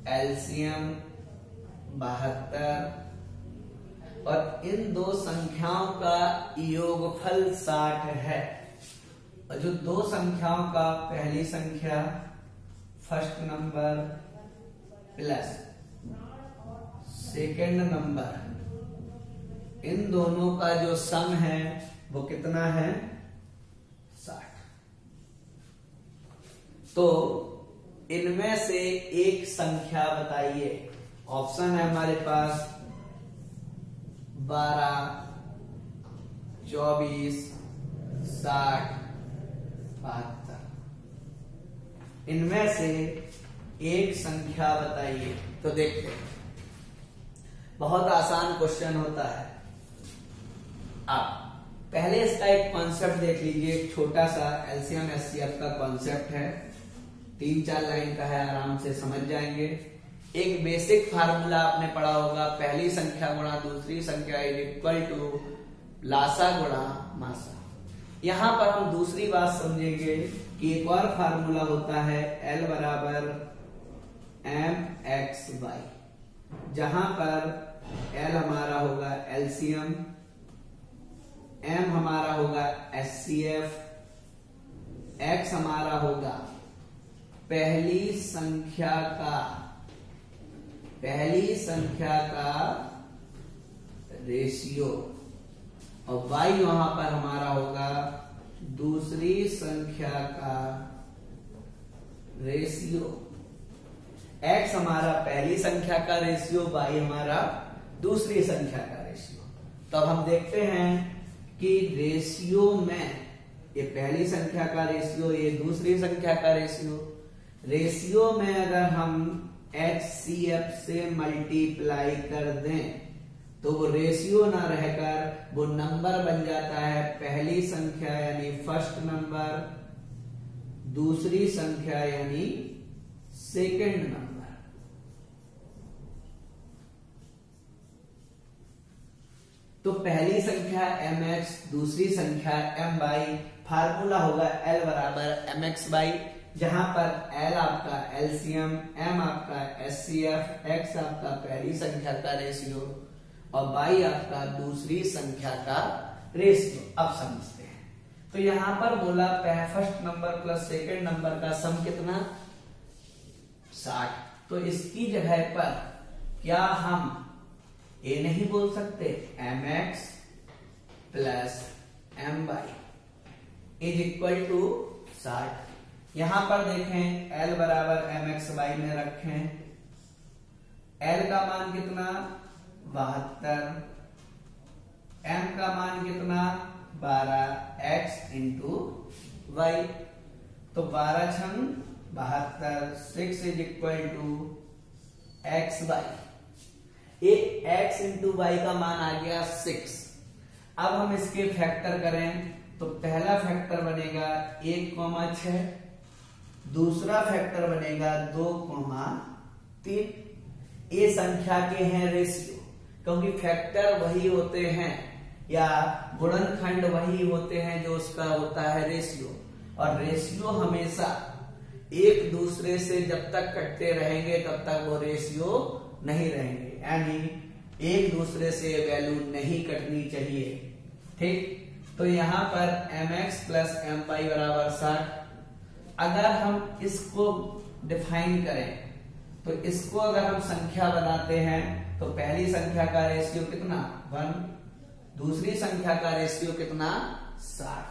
एलसीएम 72, और इन दो संख्याओं का योगफल 60 है। और जो दो संख्याओं का पहली संख्या first number plus second number, इन दोनों का जो सम है वो कितना है 60। तो इनमें से एक संख्या बताइए। ऑप्शन है हमारे पास 12, 24, 60, 72। इनमें से एक संख्या बताइए। तो देखते हैं, बहुत आसान क्वेश्चन होता है। आप पहले इसका एक कॉन्सेप्ट देख लीजिए, एक छोटा सा एलसीएम एचसीएफ का कॉन्सेप्ट है, 3-4 लाइन का है, आराम से समझ जाएंगे। एक बेसिक फार्मूला आपने पढ़ा होगा, पहली संख्या गुणा दूसरी संख्या इज इक्वल टू लासा गुणा मासा। यहां पर हम दूसरी बात समझेंगे कि एक और फार्मूला होता है L बराबर mx/y, जहां पर L हमारा होगा एलसीएम, M हमारा होगा एचसीएफ, X हमारा होगा पहली संख्या का रेशियो, और y वहां पर हमारा होगा दूसरी संख्या का रेशियो। x हमारा पहली संख्या का रेशियो, y हमारा दूसरी संख्या का रेशियो। तो अब हम देखते हैं कि रेशियो में ये पहली संख्या का रेशियो, ये दूसरी संख्या का रेशियो। रेशियो में अगर हम HCF से मल्टीप्लाई कर दें तो वो रेशियो ना रहकर वो नंबर बन जाता है, पहली संख्या यानी फर्स्ट नंबर, दूसरी संख्या यानी सेकंड नंबर। तो पहली संख्या mx, दूसरी संख्या my, फार्मूला होगा L बराबर mx/y, जहां पर L आपका एलसीएम, M आपका एचसीएफ, X आपका पहली संख्या का रेशियो और y आपका दूसरी संख्या का रेशियो। अब समझते हैं। तो यहां पर बोला first number plus second number का सम कितना 60। तो इसकी जगह पर क्या हम ए नहीं बोल सकते, mx plus my is equal to 60। यहां पर देखें L बराबर mxy में रखें, L का मान कितना 72, m का मान कितना 12, x इंटू वाई। तो 12 छंग 72, 6 is equal to x y. x into y का मान आ गया 6। अब हम इसके फैक्टर करें तो पहला फैक्टर बनेगा 1,6, दूसरा फैक्टर बनेगा 2,3। ये संख्या के हैं रेशियो, क्योंकि फैक्टर वही होते हैं या गुणनखंड वही होते हैं जो उसका होता है रेशियो, और रेशियो हमेशा एक दूसरे से जब तक कटते रहेंगे तब तक वो रेशियो नहीं रहेंगे, यानी एक दूसरे से वैल्यू नहीं कटनी चाहिए। ठीक, तो यहां पर mx प्लस my बराबर 60। अगर हम इसको डिफाइन करें तो इसको अगर हम संख्या बनाते हैं तो पहली संख्या का रेशियो कितना 1, दूसरी संख्या का रेशियो कितना 60,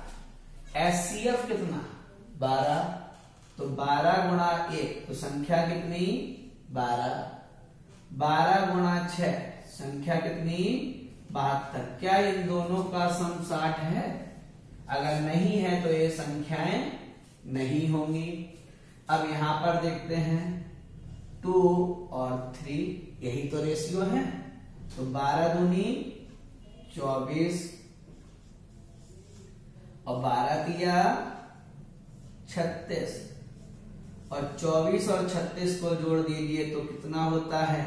एचसीएफ कितना 12, तो 12 गुणा 1 तो संख्या कितनी 12, 12 गुणा 6 संख्या कितनी 72। क्या इन दोनों का सम 60 है? अगर नहीं है तो ये संख्याएं नहीं होंगी। अब यहां पर देखते हैं 2 और 3, यही तो रेशियो है, तो 12 दूनी 24 और 12 तिया 36, और 24 और 36 को जोड़ दीजिए तो कितना होता है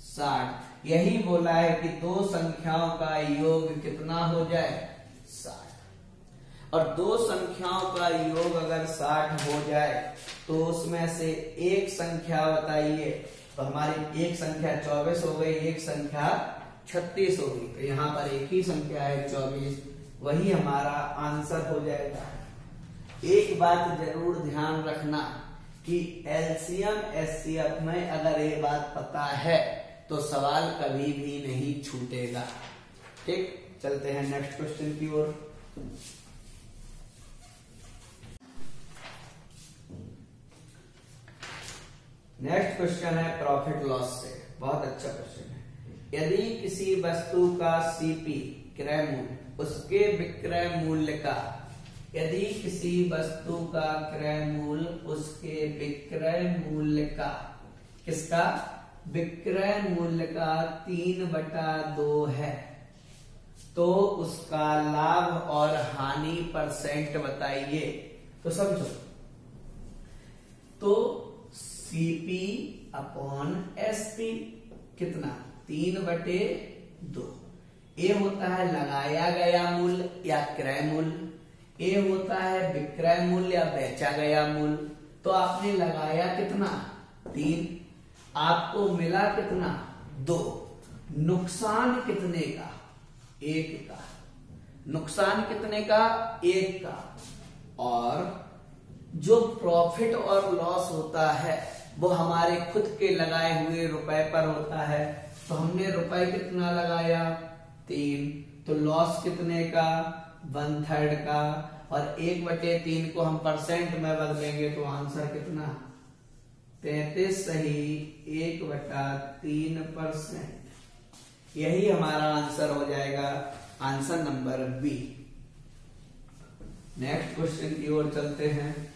60। यही बोला है कि दो संख्याओं का योग कितना हो जाए 60, और दो संख्याओं का योग अगर 60 हो जाए तो उसमें से एक संख्या बताइए, तो हमारी एक संख्या 24 हो गई, एक संख्या 36 होगी, तो यहाँ पर एक ही संख्या है 24, वही हमारा आंसर हो जाएगा। एक बात जरूर ध्यान रखना कि एलसीएम एचसीएफ में अगर ये बात पता है तो सवाल कभी भी नहीं छूटेगा। ठीक, चलते हैं नेक्स्ट क्वेश्चन की ओर। नेक्स्ट क्वेश्चन है प्रॉफिट लॉस से, बहुत अच्छा क्वेश्चन है। यदि किसी वस्तु का सीपी क्रय मूल्य उसके विक्रय मूल्य का, यदि किसी वस्तु का क्रय मूल्य उसके विक्रय मूल्य का, किसका विक्रय मूल्य का 3/2 है, तो उसका लाभ और हानि परसेंट बताइए। तो समझो, तो सीपी अपॉन एसपी कितना 3/2। ए होता है लगाया गया मूल्य या क्रय मूल्य, ए होता है विक्रय मूल्य या बेचा गया मूल्य। तो आपने लगाया कितना 3, आपको मिला कितना 2, नुकसान कितने का 1 का, नुकसान कितने का 1 का, और जो प्रॉफिट और लॉस होता है वो हमारे खुद के लगाए हुए रुपए पर होता है। तो हमने रुपए कितना लगाया 3, तो लॉस कितने का 1/3 का, और 1/3 को हम परसेंट में बदलेंगे तो आंसर कितना 33 सही 1/3%। यही हमारा आंसर हो जाएगा, answer number B. Next question की ओर चलते हैं।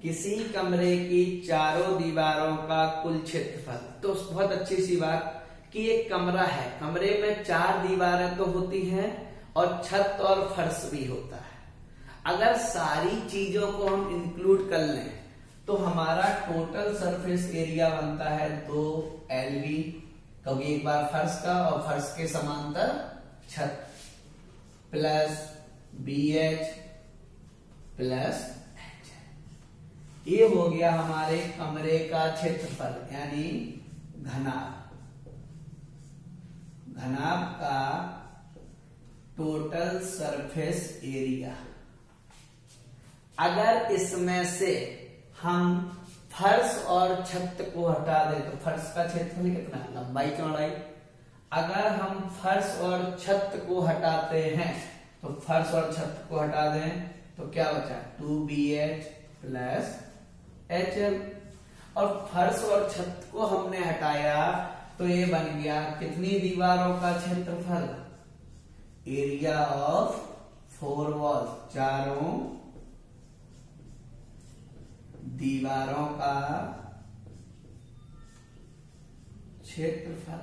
किसी कमरे की चारों दीवारों का कुल क्षेत्रफल, तो बहुत अच्छी सी बात कि एक कमरा है, कमरे में 4 दीवारें तो होती हैं और छत और फर्श भी होता है। अगर सारी चीजों को हम इंक्लूड कर लें तो हमारा टोटल सरफेस एरिया बनता है 2 LV, क्योंकि एक बार फर्श का और फर्श के समांतर छत, प्लस BH प्लस H। ये हो गया हमारे कमरे का क्षेत्रफल, यानी घनाभ, घनाभ का टोटल सरफेस एरिया। अगर इसमें से हम फर्श और छत को हटा दे तो फर्श का क्षेत्रफल कितना, लंबाई चौड़ाई। अगर हम फर्श और छत को हटाते हैं तो फर्श और छत को हटा दें तो क्या बचा, 2BH प्लस HL। और फर्श और छत को हमने हटाया तो ये बन गया कितनी दीवारों का क्षेत्रफल, एरिया ऑफ 4 वॉल्स, चारों दीवारों का क्षेत्रफल।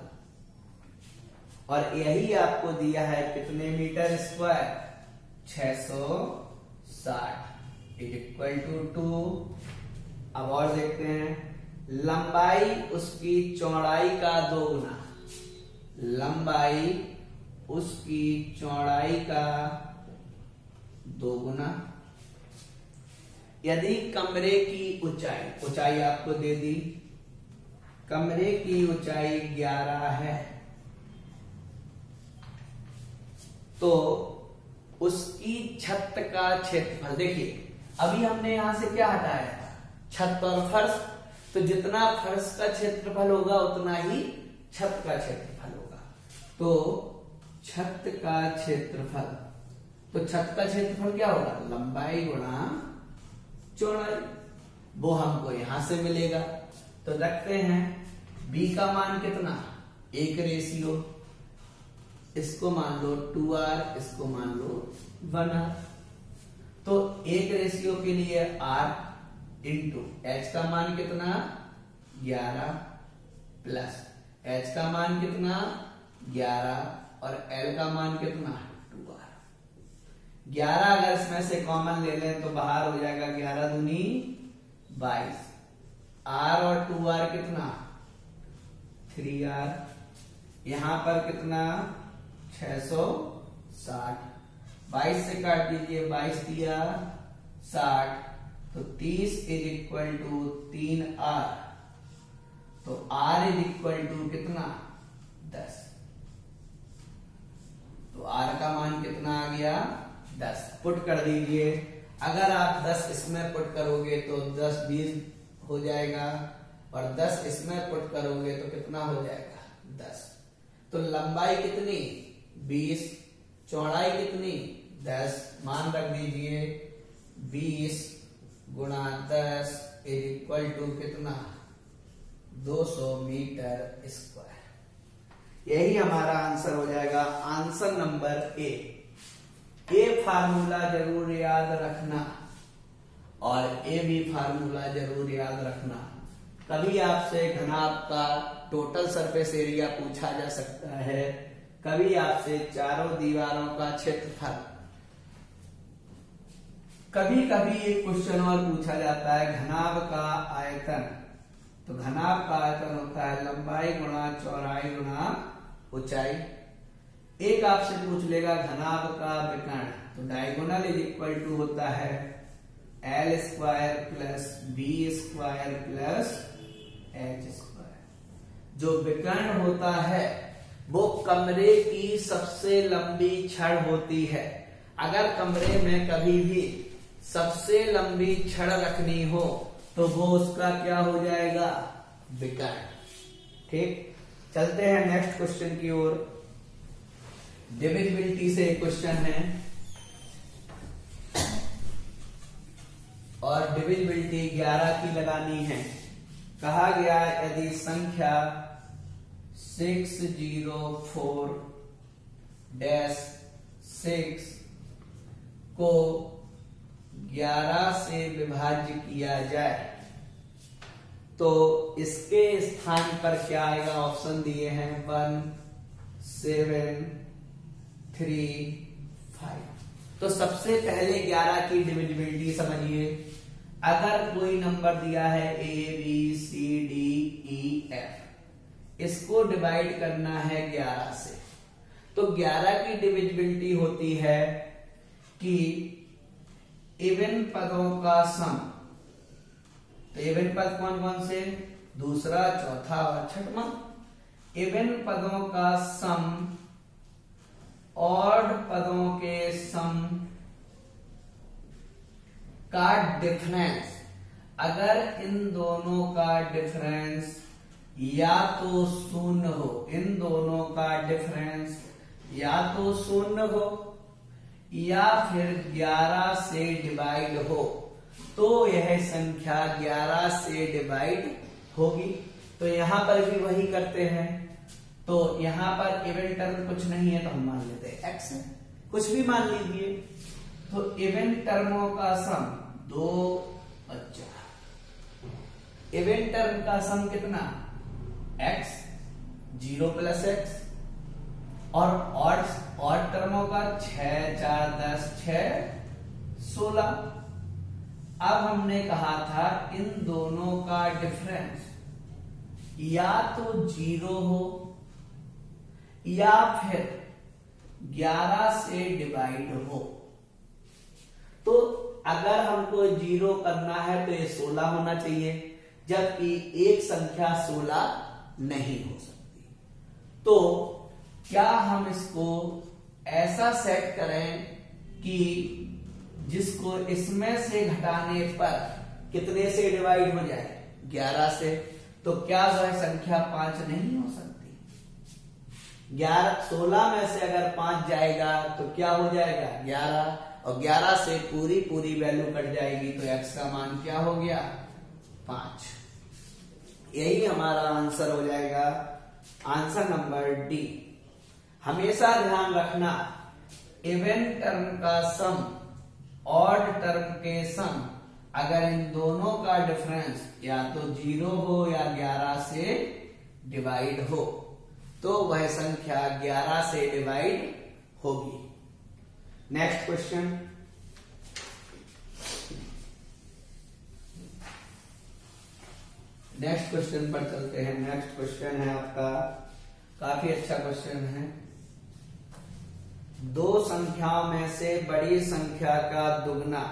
और यही आपको दिया है कितने मीटर स्क्वायर, 660 इक्वल टू 2। अब और देखते हैं, लंबाई उसकी चौड़ाई का 2 गुना, लंबाई उसकी चौड़ाई का 2 गुना। यदि कमरे की ऊंचाई आपको दे दी, कमरे की ऊंचाई 11 है तो उसकी छत का क्षेत्रफल, देखिए अभी हमने यहां से क्या हटाया था, छत और फर्श, तो जितना फर्श का क्षेत्रफल होगा उतना ही छत का क्षेत्रफल होगा। तो छत का क्षेत्रफल, तो छत का क्षेत्रफल क्या होगा, लंबाई गुणा चौड़ाई, वो हमको यहां से मिलेगा। तो रखते हैं b का मान कितना, 1:, इसको मान लो 2r, इसको मान लो 1r। तो 1:, के लिए r इंटू h का मान कितना 11 प्लस h का मान कितना 11 और l का मान कितना 2r। 11 अगर इसमें से कॉमन ले लें तो बाहर हो जाएगा 11 दूनी 22, r और 2r कितना 3r, यहां पर कितना 660, 22 से काट दीजिए, 22 दिया 60, तो 30 इक्वल टू 3r, तो r इक्वल टू कितना 10, तो r का मान कितना आ गया 10। पुट कर दीजिए, अगर आप 10 इसमें पुट करोगे तो 10 20 हो जाएगा और 10 इसमें पुट करोगे तो कितना हो जाएगा 10। तो लंबाई कितनी 20, चौड़ाई कितनी 10, मान रख दीजिए 20 गुणा 10 इक्वल टू कितना 200 मीटर स्क्वायर। यही हमारा आंसर हो जाएगा, आंसर नंबर ए। ये फार्मूला जरूर याद रखना और ये भी फार्मूला जरूर याद रखना। कभी आपसे घनाभ का टोटल सरफेस एरिया पूछा जा सकता है, कभी आपसे चारों दीवारों का क्षेत्रफल, कभी कभी एक क्वेश्चन और पूछा जाता है घनाभ का आयतन। तो घनाभ का आयतन होता है लंबाई गुणा चौड़ाई गुणा ऊंचाई। एक आपसे पूछ लेगा घनाभ का विकर्ण, तो डायगोनल इज इक्वल टू होता है l square plus b square plus h square. जो विकर्ण होता है वो कमरे की सबसे लंबी छड़ होती है। अगर कमरे में कभी भी सबसे लंबी छड़ रखनी हो तो वो उसका क्या हो जाएगा विकर्ण। ठीक, चलते हैं नेक्स्ट क्वेश्चन की ओर। डिविजिबिलिटी से एक क्वेश्चन है और डिविजिबिलिटी 11 की लगानी है। कहा गया यदि संख्या 604-6 को 11 से विभाज्य किया जाए तो इसके स्थान पर क्या आएगा, ऑप्शन दिए हैं 1 7 3 5। तो सबसे पहले 11 की डिविजिबिलिटी समझिए। अगर कोई नंबर दिया है ABCDEF, इसको डिवाइड करना है 11 से, तो 11 की डिविजिबिलिटी होती है कि इवन पदों का सम। तो इवन पद कौन कौन से, दूसरा, चौथा और छठवां। इवन पदों का सम ऑड पदों के सम का डिफरेंस। अगर इन दोनों का डिफरेंस या तो शून्य हो, इन दोनों का डिफरेंस या तो शून्य हो या फिर 11 से डिवाइड हो, तो यह संख्या 11 से डिवाइड होगी। तो यहां पर भी वही करते हैं। तो यहां पर इवन टर्म कुछ नहीं है तो हम मान लेते हैं x है, कुछ भी मान लीजिए। तो इवन टर्मों का सम 2 और 4, इवन टर्म का सम कितना x, 0 प्लस x, और ऑड टर्मों का 6 4 10 6 16। अब हमने कहा था इन दोनों का डिफरेंस या तो 0 हो या फिर 11 से डिवाइड हो। तो अगर हमको 0 करना है तो ये 16 होना चाहिए, जबकि एक संख्या 16 नहीं हो सकती। तो क्या हम इसको ऐसा सेट करें कि जिसको इसमें से घटाने पर कितने से डिवाइड हो जाए, 11 से। तो क्या वह संख्या 5 नहीं हो सकती? 16 में से अगर 5 जाएगा तो क्या हो जाएगा 11, और 11 से पूरी वैल्यू कट जाएगी तो x का मान क्या हो गया 5। यही हमारा आंसर हो जाएगा, आंसर नंबर डी। हमेशा ध्यान रखना इवन टर्म का सम ऑड टर्म के सम, अगर इन दोनों का डिफरेंस या तो 0 हो या 11 से डिवाइड हो, तो वह संख्या 11 से डिवाइड होगी। Next question. नेक्स्ट क्वेश्चन पर चलते हैं। नेक्स्ट क्वेश्चन है आपका, काफी अच्छा क्वेश्चन है। दो संख्याओं में से बड़ी संख्या का दुगना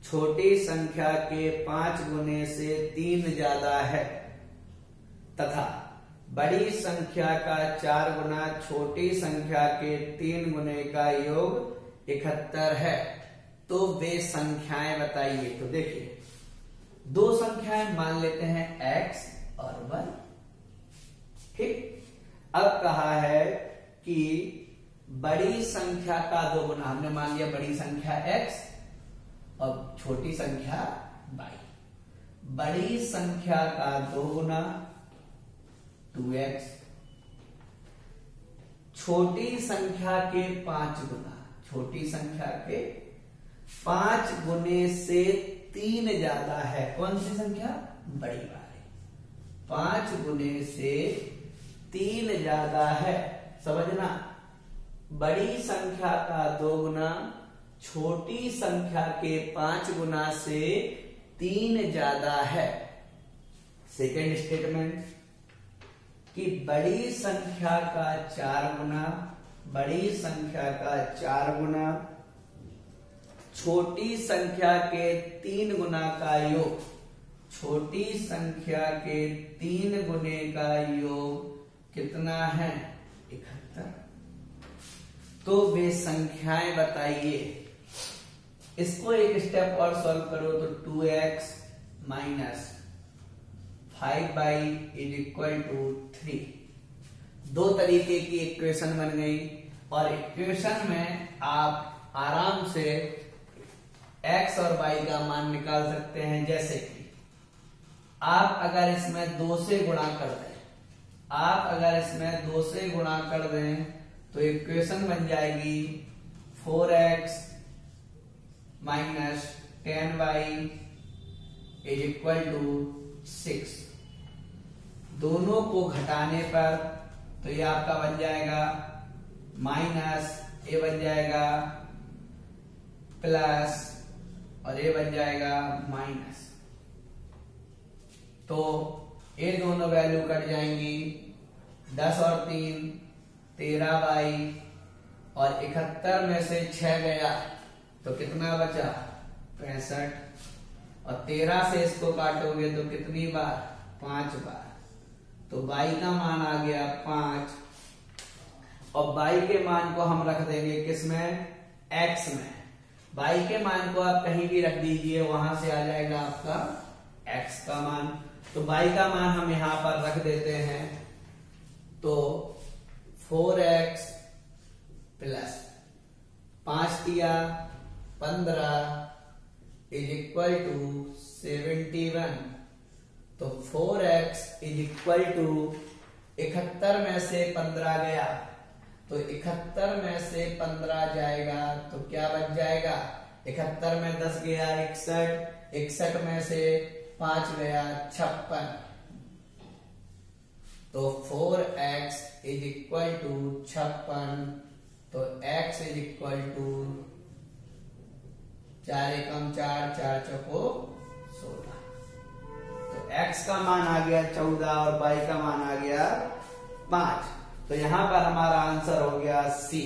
छोटी संख्या के 5 गुने से 3 ज्यादा है तथा बड़ी संख्या का 4 गुना छोटी संख्या के 3 गुने का योग 71 है, तो वे संख्याएं बताइए। तो देखिए, दो संख्याएं मान लेते हैं x और y। ठीक, अब कहा है कि बड़ी संख्या का 2 गुना, हमने मान लिया बड़ी संख्या x और छोटी संख्या y। बड़ी संख्या का 2 गुना 2x, छोटी संख्या के 5 गुना, छोटी संख्या के 5 गुने से 3 ज्यादा है। कौन सी संख्या? बड़ी वाली। 5 गुने से 3 ज्यादा है। समझना, बड़ी संख्या का 2 गुना छोटी संख्या के 5 गुना से 3 ज्यादा है। सेकेंड स्टेटमेंट कि बड़ी संख्या का 4 गुना, बड़ी संख्या का 4 गुना छोटी संख्या के 3 गुना का योग, छोटी संख्या के 3 गुने का योग कितना है 71। तो वे संख्याएं बताइए। इसको एक स्टेप और सॉल्व करो तो 2x minus 5y is equal to 3। दो तरीके की इक्वेशन बन गई, और इक्वेशन में आप आराम से x और y का मान निकाल सकते हैं। जैसे कि आप अगर इसमें 2 से गुणा कर दें, आप अगर इसमें 2 से गुणा कर दें तो इक्वेशन बन जाएगी 4x minus 10y is equal to 6। दोनों को घटाने पर तो ये आपका बन जाएगा माइनस, ये बन जाएगा प्लस, और ये बन जाएगा माइनस। तो ये दोनों वैल्यू कट जाएंगी, 10 और 3 13y, और 71 में से 6 गया तो कितना बचा 65, और 13 से इसको काटोगे तो कितनी बार 5 बार। तो y का मान आ गया 5, और y के मान को हम रख देंगे किसमें, x में। y के मान को आप कहीं भी रख दीजिए, वहां से आ जाएगा आपका x का मान। तो y का मान हम यहां पर रख देते हैं, तो 4x प्लस 5 दिया 15 इज इक्वल टू 71। तो 4x इज इक्वल टू 71 में से 15 गया, तो 71 में से 15 जाएगा तो क्या बच जाएगा, 71 में 10 गया 61, 61 में से 5 गया 56। तो 4x इज इक्वल टू 56। तो x इज इक्वल टू 4 एकम 4, 4 चौको 16। तो x का मान आ गया 14 और y का मान आ गया 5। तो यहां पर हमारा आंसर हो गया C।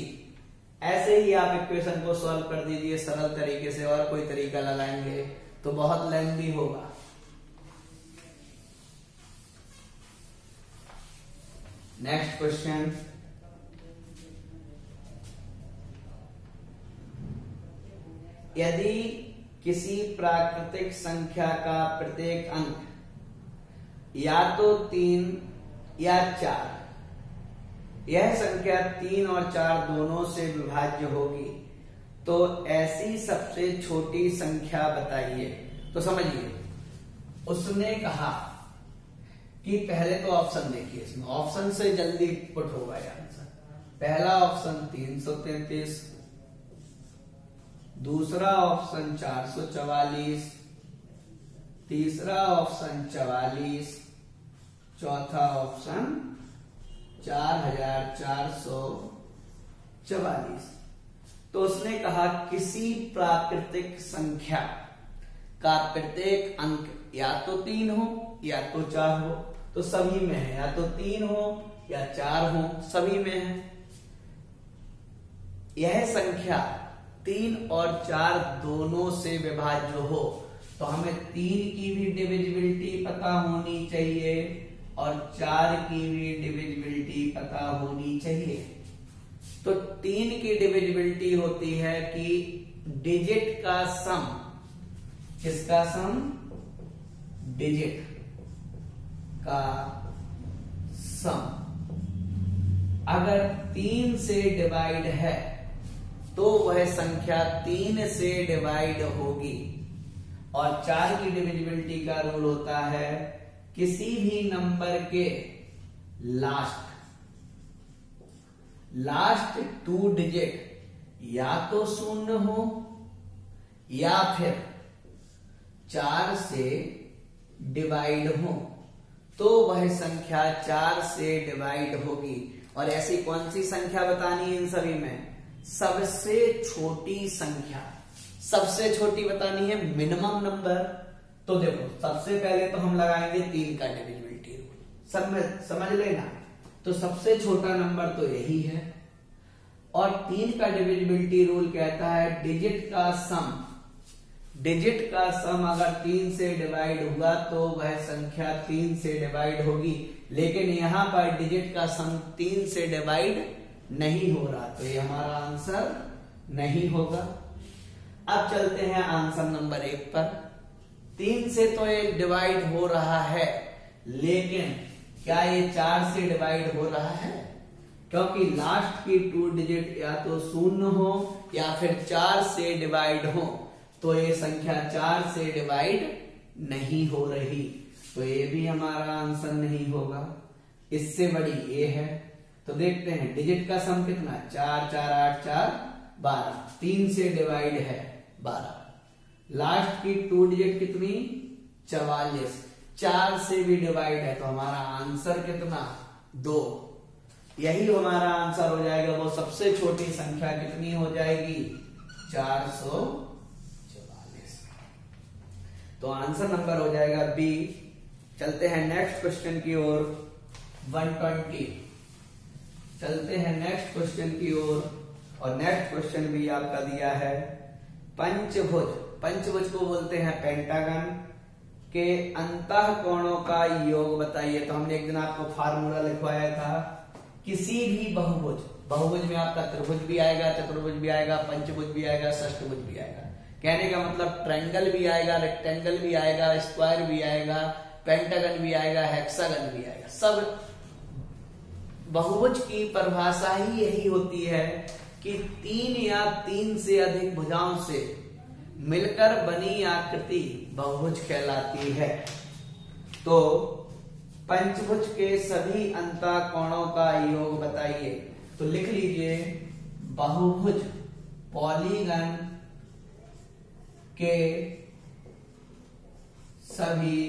ऐसे ही आप इक्वेशन को सॉल्व कर दीजिए सरल तरीके से, और कोई तरीका लगाएंगे तो बहुत लेंथी होगा। नेक्स्ट क्वेश्चन, यदि किसी प्राकृतिक संख्या का प्रत्येक अंक या तो 3 या 4, यह संख्या 3 और 4 दोनों से विभाज्य होगी, तो ऐसी सबसे छोटी संख्या बताइए। तो समझिए, उसने कहा कि पहले तो ऑप्शन देखिए, इसमें ऑप्शन से जल्दी पुट होगा ये आंसर। पहला ऑप्शन 333, दूसरा ऑप्शन 444, तीसरा ऑप्शन 44, चौथा ऑप्शन 4444। तो उसने कहा किसी प्राकृतिक संख्या का प्रत्येक अंक या तो 3 हो या तो 4 हो, तो सभी में है, या तो 3 हो या 4 हो, सभी में है। यह संख्या 3 और 4 दोनों से विभाज्य हो, तो हमें 3 की भी डिविजिबिलिटी पता होनी चाहिए और 4 की भी डिविजिबिलिटी पता होनी चाहिए। तो 3 की डिविजिबिलिटी होती है कि डिजिट का सम, किसका सम, डिजिट का सम अगर 3 से डिवाइड है तो वह संख्या 3 से डिवाइड होगी। और 4 की डिविजिबिलिटी का रूल होता है किसी भी नंबर के लास्ट 2 डिजिट या तो 0 हो या फिर 4 से डिवाइड हो, तो वह संख्या 4 से डिवाइड होगी। और ऐसी कौन सी संख्या बतानी है इन सभी में, सबसे छोटी संख्या, सबसे छोटी बतानी है, मिनिमम नंबर। तो देखो, सबसे पहले तो हम लगाएंगे 3 का डिविजिबिलिटी रूल, समझ लेना। तो सबसे छोटा नंबर तो यही है, और 3 का डिविजिबिलिटी रूल कहता है डिजिट का सम, डिजिट का सम अगर 3 से डिवाइड हुआ तो वह संख्या 3 से डिवाइड होगी। लेकिन यहां पर डिजिट का सम 3 से डिवाइड नहीं हो रहा, तो ये हमारा आंसर नहीं होगा। अब चलते हैं आंसर नंबर 1 पर। 3 से तो ये डिवाइड हो रहा है, लेकिन क्या ये 4 से डिवाइड हो रहा है? क्योंकि लास्ट की 2 डिजिट या तो 0 हो या फिर 4 से डिवाइड हो, तो ये संख्या 4 से डिवाइड नहीं हो रही, तो ये भी हमारा आंसर नहीं होगा। इससे बड़ी ये है, तो देखते हैं डिजिट का सम कितना, 4 4 8 4 12, 3 से डिवाइड है 12। लास्ट की 2 डिजिट कितनी, 44, 4 से भी डिवाइड है, तो हमारा आंसर कितना, 2। यही हमारा आंसर हो जाएगा। वो सबसे छोटी संख्या कितनी हो जाएगी, 444। तो आंसर नंबर हो जाएगा बी। चलते हैं नेक्स्ट क्वेश्चन की ओर, 120। चलते हैं नेक्स्ट क्वेश्चन की ओर, और नेक्स्ट क्वेश्चन भी आपका दिया है पंचभुज। पंचभुज को बोलते हैं पेंटागन के अंतः कोणों का योग बताइए। तो हमने एक दिन आपको फार्मूला लिखवाया था, किसी भी बहुभुज, बहुभुज में आपका त्रिभुज भी आएगा, चतुर्भुज भी आएगा, पंचभुज भी आएगा, षष्ठभुज भी आएगा। कहने का मतलब ट्रायंगल भी आएगा, रेक्टेंगल भी आएगा, स्क्वायर भी आएगा, पेंटागन भी आएगा, हेक्सागन भी आएगा। सब बहुभुज की परिभाषा ही यही होती है कि 3 या 3 से अधिक भुजाओं से मिलकर बनी आकृति बहुभुज कहलाती है। तो पंचभुज के सभी अंतःकोणों का योग बताइए। तो लिख लीजिए बहुभुज पॉलीगन के सभी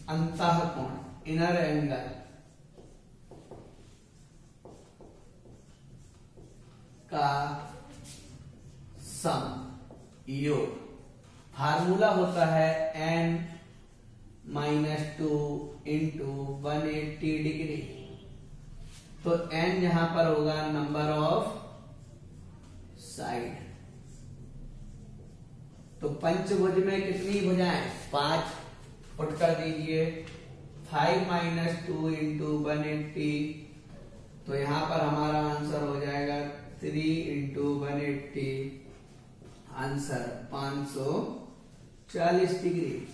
अंतःकोण इनर एंगल का सम योग। फार्मूला होता है n-2 इंटू 180 डिग्री। तो n यहां पर होगा नंबर ऑफ साइड। तो पंचभुज में कितनी भुजाएं? 5 पुट कर दीजिए। 5 - 2 इंटू 180। तो यहां पर हमारा आंसर हो जाएगा 3 इंटू 180, आंसर 540 डिग्री।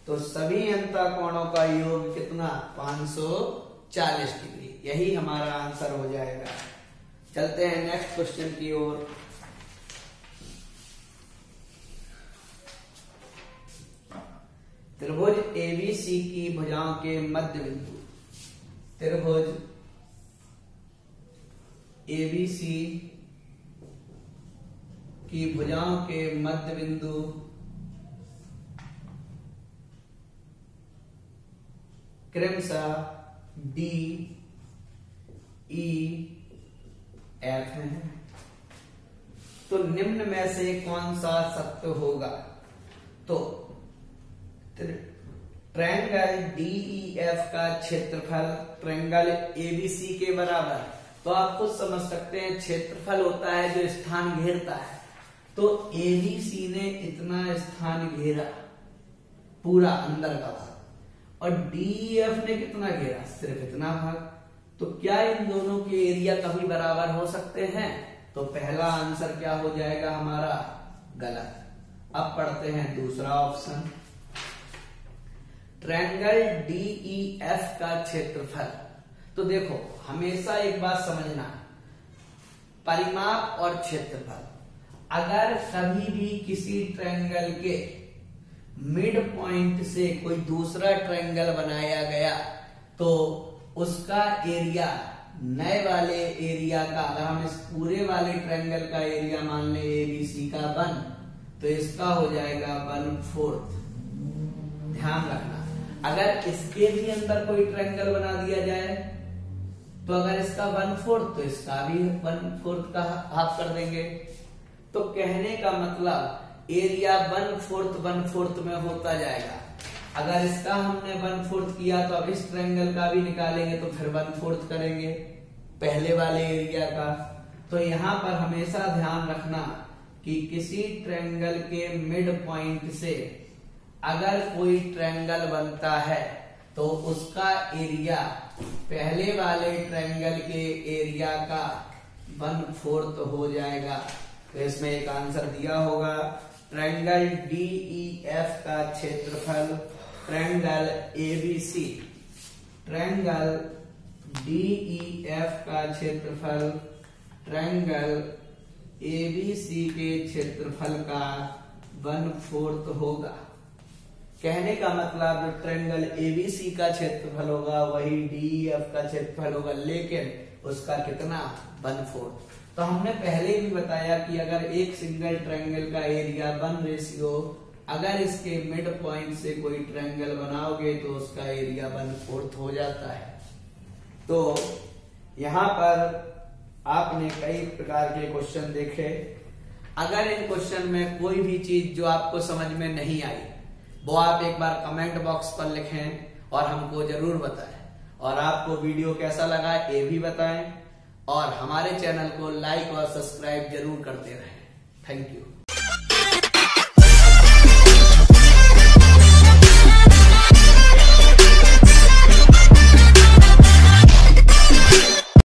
तो सभी अंतःकोणों का योग कितना? 540 डिग्री। यही हमारा आंसर हो जाएगा। चलते हैं नेक्स्ट क्वेश्चन की ओर। त्रिभुज एबीसी की भुजाओं के मध्य बिंदु। त्रिभुज एबीसी की भुजाओं के मध्य बिंदु क्रमशः डी ई एफ है। तो निम्न में से कौन सा सत्य होगा? तो ट्रायंगल DEF का क्षेत्रफल ट्रायंगल ABC के बराबर। तो आप खुद समझ सकते हैं, क्षेत्रफल होता है जो स्थान घेरता है। तो ABC ने इतना स्थान घेरा, पूरा अंदर का भाग, और DEF ने कितना घेरा? सिर्फ इतना भाग। तो क्या इन दोनों के एरिया कभी बराबर हो सकते हैं? तो पहला आंसर क्या हो जाएगा हमारा? गलत। अब पढ़ते हैं दूसरा ऑप्शन। ट्रायंगल DEF का क्षेत्रफल। तो देखो, हमेशा एक बात समझना, परिमाप और क्षेत्रफल। अगर कभी भी किसी ट्रायंगल के मिड पॉइंट से कोई दूसरा ट्रायंगल बनाया गया तो उसका एरिया नए वाले एरिया का, अगर हम इस पूरे वाले ट्रायंगल का एरिया मान ले ABC का 1, तो इसका हो जाएगा 1/4। ध्यान रखना, अगर इसके भी अंदर कोई ट्रायंगल बना दिया जाए तो अगर इसका 1/4 तो इसका भी 1/4 का हाफ कर देंगे। तो कहने का मतलब एरिया 1/4 में होता जाएगा। अगर इसका हमने 1/4 किया तो अब इस ट्रायंगल का भी निकालेंगे तो फिर 1/4 करेंगे पहले वाले एरिया का। तो यहां पर हमेशा ध्यान रखना कि किसी ट्रायंगल के मिड पॉइंट से अगर कोई ट्रायंगल बनता है तो उसका एरिया पहले वाले ट्रायंगल के एरिया का 1/4 हो जाएगा। तो इसमें एक आंसर दिया होगा, ट्रायंगल DEF का क्षेत्रफल ट्रायंगल ABC, ट्रायंगल DEF का क्षेत्रफल ट्रायंगल ABC के क्षेत्रफल का 1/4 होगा। कहने का मतलब जो ट्रायंगल ABC का क्षेत्रफल होगा वही DEF का क्षेत्रफल होगा, लेकिन उसका कितना? 1/4। तो हमने पहले भी बताया कि अगर एक सिंगल ट्रायंगल का एरिया 1:, अगर इसके मिड पॉइंट से कोई ट्रायंगल बनाओगे तो उसका एरिया 1/4 हो जाता है। तो यहां पर आपने कई प्रकार के क्वेश्चन देखे। अगर इन क्वेश्चन में कोई भी चीज जो आपको समझ में नहीं आई वो आप एक बार कमेंट बॉक्स पर लिखें और हमको जरूर बताएं। और आपको वीडियो कैसा लगा ये भी बताएं, और हमारे चैनल को लाइक और सब्सक्राइब जरूर करते रहें। Thank you.